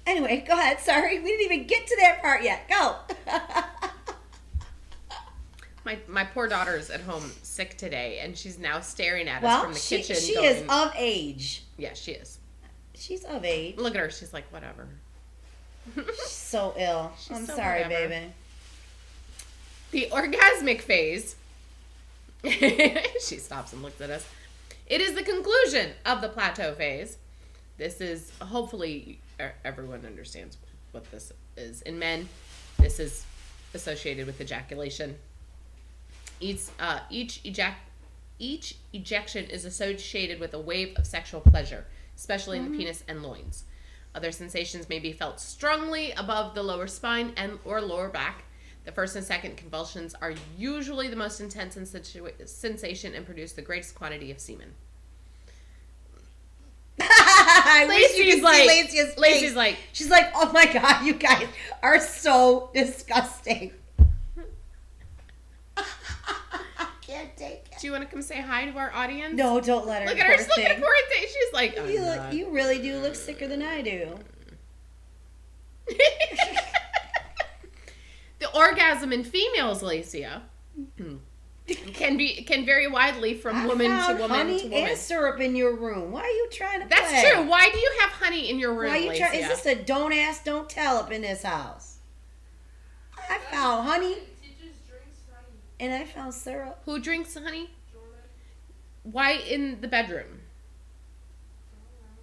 Anyway, go ahead. Sorry, we didn't even get to that part yet. Go.
My poor daughter's at home sick today, and she's now staring at us from the kitchen.
She is of age.
Yeah, she is.
She's of age.
Look at her. She's like, whatever.
She's so ill. I'm so sorry,
whatever.
baby.
The orgasmic phase. She stops and looks at us. It is the conclusion of the plateau phase. This is, hopefully, everyone understands what this is. In men, this is associated with ejaculation. Each ejection is associated with a wave of sexual pleasure, especially in the penis and loins. Other sensations may be felt strongly above the lower spine or lower back. The first and second convulsions are usually the most intense in sensation and produce the greatest quantity of semen.
Lacey's
like,
she's like, oh my God, you guys are so disgusting. I can't take it.
Do you want to come say hi to our audience?
No, don't let her.
Look at her. She's looking at poor thing. She's like,
you really do look sicker than I do.
The orgasm in females, Lacia, can vary widely from woman to woman
honey
to woman.
and syrup in your room. Why are you trying to
That's
play?
true. Why do you have honey in your room,
Why you
Lacia?
Is this a don't ask, don't tell up in this house? I found honey. And I found syrup.
Who drinks honey? Why in the bedroom?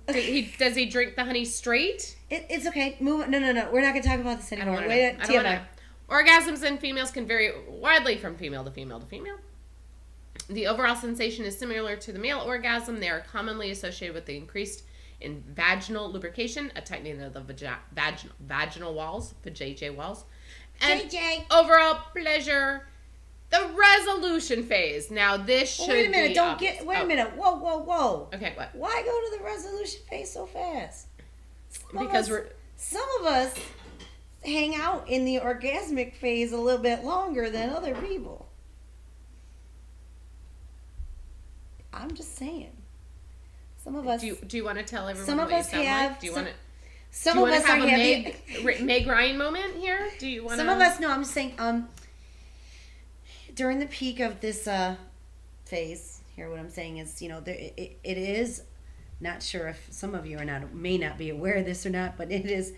Does he drink the honey straight?
It's okay. Move on. No. We're not going to talk about this anymore.
I don't want to. Orgasms in females can vary widely from female to female to female. The overall sensation is similar to the male orgasm. They are commonly associated with the increased in vaginal lubrication, a tightening of the vaginal walls, the JJ walls, and overall pleasure. The resolution phase. Now this should
wait a minute.
be
Wait a minute. Whoa.
Okay, what?
Why go to the resolution phase so fast? Some of us hang out in the orgasmic phase a little bit longer than other people. I'm just saying. Some of us.
Do you want to tell everyone
some
what
of
you
us
sound
have,
like? Do you want to?
Some of us
have
are
a Meg Ryan moment here? Do you want?
Some of us. No, I'm just saying. During the peak of this phase, here, what I'm saying is, it is not sure if some of you may not be aware of this or not, but it is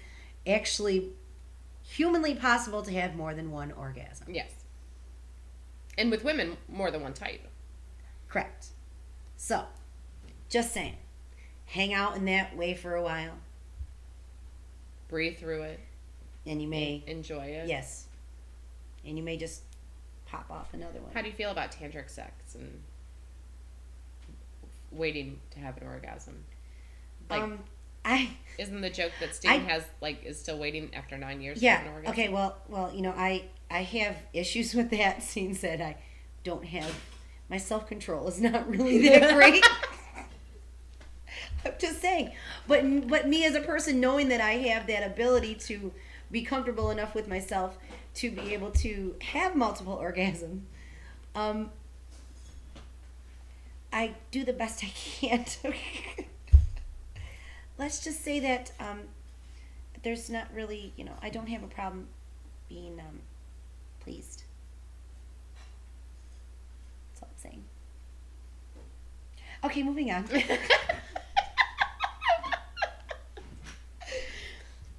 actually humanly possible to have more than one orgasm.
Yes. And with women, more than one type.
Correct. So, just saying, hang out in that way for a while.
Breathe through it.
And you may
enjoy it.
Yes. And you may just pop off another one.
How do you feel about tantric sex and waiting to have an orgasm? Like, isn't the joke that Sting is still waiting after 9 years to have an orgasm?
Okay, well, I have issues with that, seeing that I don't have, my self-control is not really that great. I'm just saying. But me as a person, knowing that I have that ability to be comfortable enough with myself to be able to have multiple orgasms, I do the best I can to let's just say that there's not really, I don't have a problem being pleased. That's all I'm saying. Okay, moving on.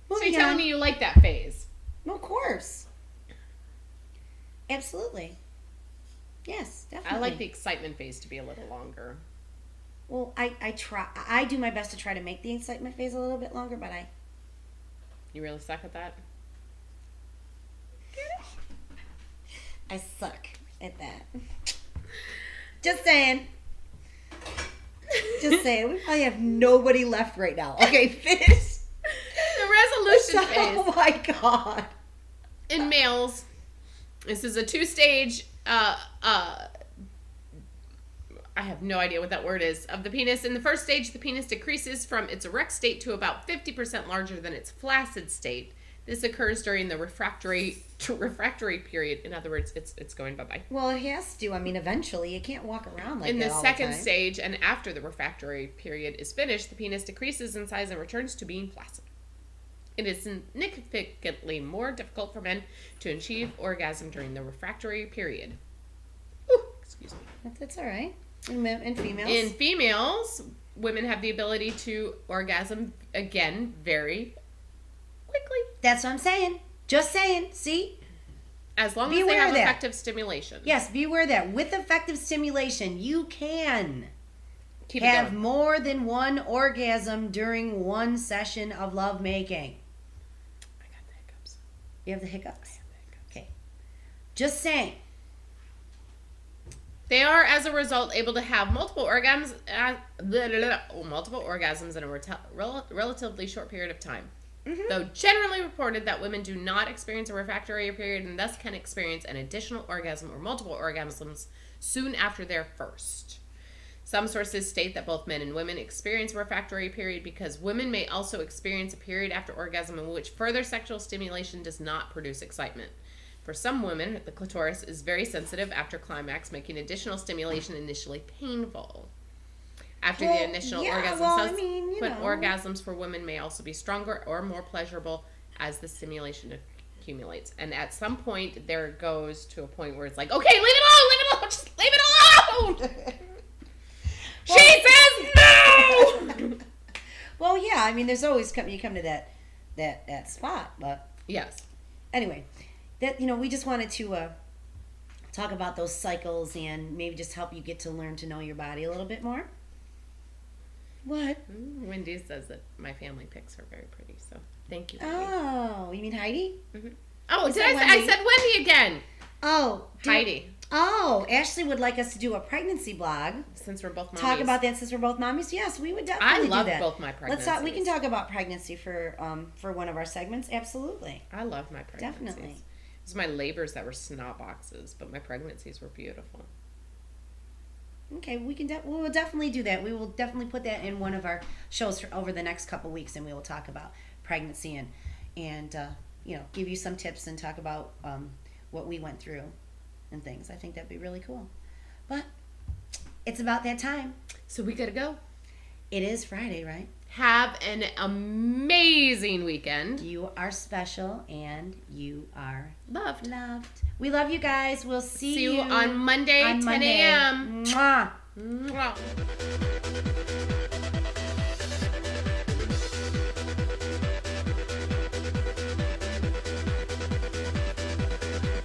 So you're telling me you like that phase?
Well, of course. Absolutely. Yes, definitely.
I like the excitement phase to be a little longer.
Well, I do my best to try to make the excitement phase a little bit longer, but
You really suck at that?
I suck at that. Just saying. Just saying. We probably have nobody left right now. Okay, finish.
The resolution phase.
Oh my God.
In males, this is a 2-stage, I have no idea what that word is, of the penis. In the first stage, the penis decreases from its erect state to about 50% larger than its flaccid state. This occurs during the refractory period. In other words, it's going bye-bye.
Well, it has to. I mean, eventually. You can't walk around like
that all the time. In the second stage, and after the refractory period is finished, the penis decreases in size and returns to being flaccid. It is significantly more difficult for men to achieve orgasm during the refractory period. Ooh, excuse me.
That's all right. In females?
In females, women have the ability to orgasm again very quickly.
That's what I'm saying. Just saying. See?
As long as they have effective stimulation.
Yes, be aware of that. With effective stimulation, you can have more than one orgasm during one session of lovemaking.
I got the hiccups.
You have the hiccups? I have the hiccups. Okay. Just saying.
They are, as a result, able to have multiple orgasms in a relatively short period of time. Mm-hmm. Though generally reported that women do not experience a refractory period and thus can experience an additional orgasm or multiple orgasms soon after their first. Some sources state that both men and women experience a refractory period because women may also experience a period after orgasm in which further sexual stimulation does not produce excitement. For some women, the clitoris is very sensitive after climax, making additional stimulation initially painful. After the initial orgasm, orgasms for women may also be stronger or more pleasurable as the stimulation accumulates. And at some point, there goes to a point where it's like, okay, leave it alone, just leave it alone. She says no.
Well, yeah, I mean, there's always you come to that spot, but
yes.
Anyway. That we just wanted to talk about those cycles and maybe just help you get to learn to know your body a little bit more. What?
Wendy says that my family pics are very pretty, so thank you.
Wendy. Oh, you mean Heidi?
Mm-hmm. Oh, I said Wendy again.
Oh,
Heidi.
Oh, Ashley would like us to do a pregnancy blog.
Since we're both mommies.
Talk about that since we're both mommies. Yes, we would definitely do that.
I love both my pregnancies.
We can talk about pregnancy for one of our segments. Absolutely.
I love my pregnancies.
Definitely.
It was my labors that were snot boxes, but my pregnancies were beautiful.
Okay, we will definitely do that. We will definitely put that in one of our shows over the next couple weeks, and we will talk about pregnancy and give you some tips and talk about what we went through and things. I think that'd be really cool. But it's about that time.
So we gotta go.
It is Friday, right?
Have an amazing weekend.
You are special and you are
loved.
We love you guys. We'll see you
on Monday, 10 a.m.
Mwah.
Mwah.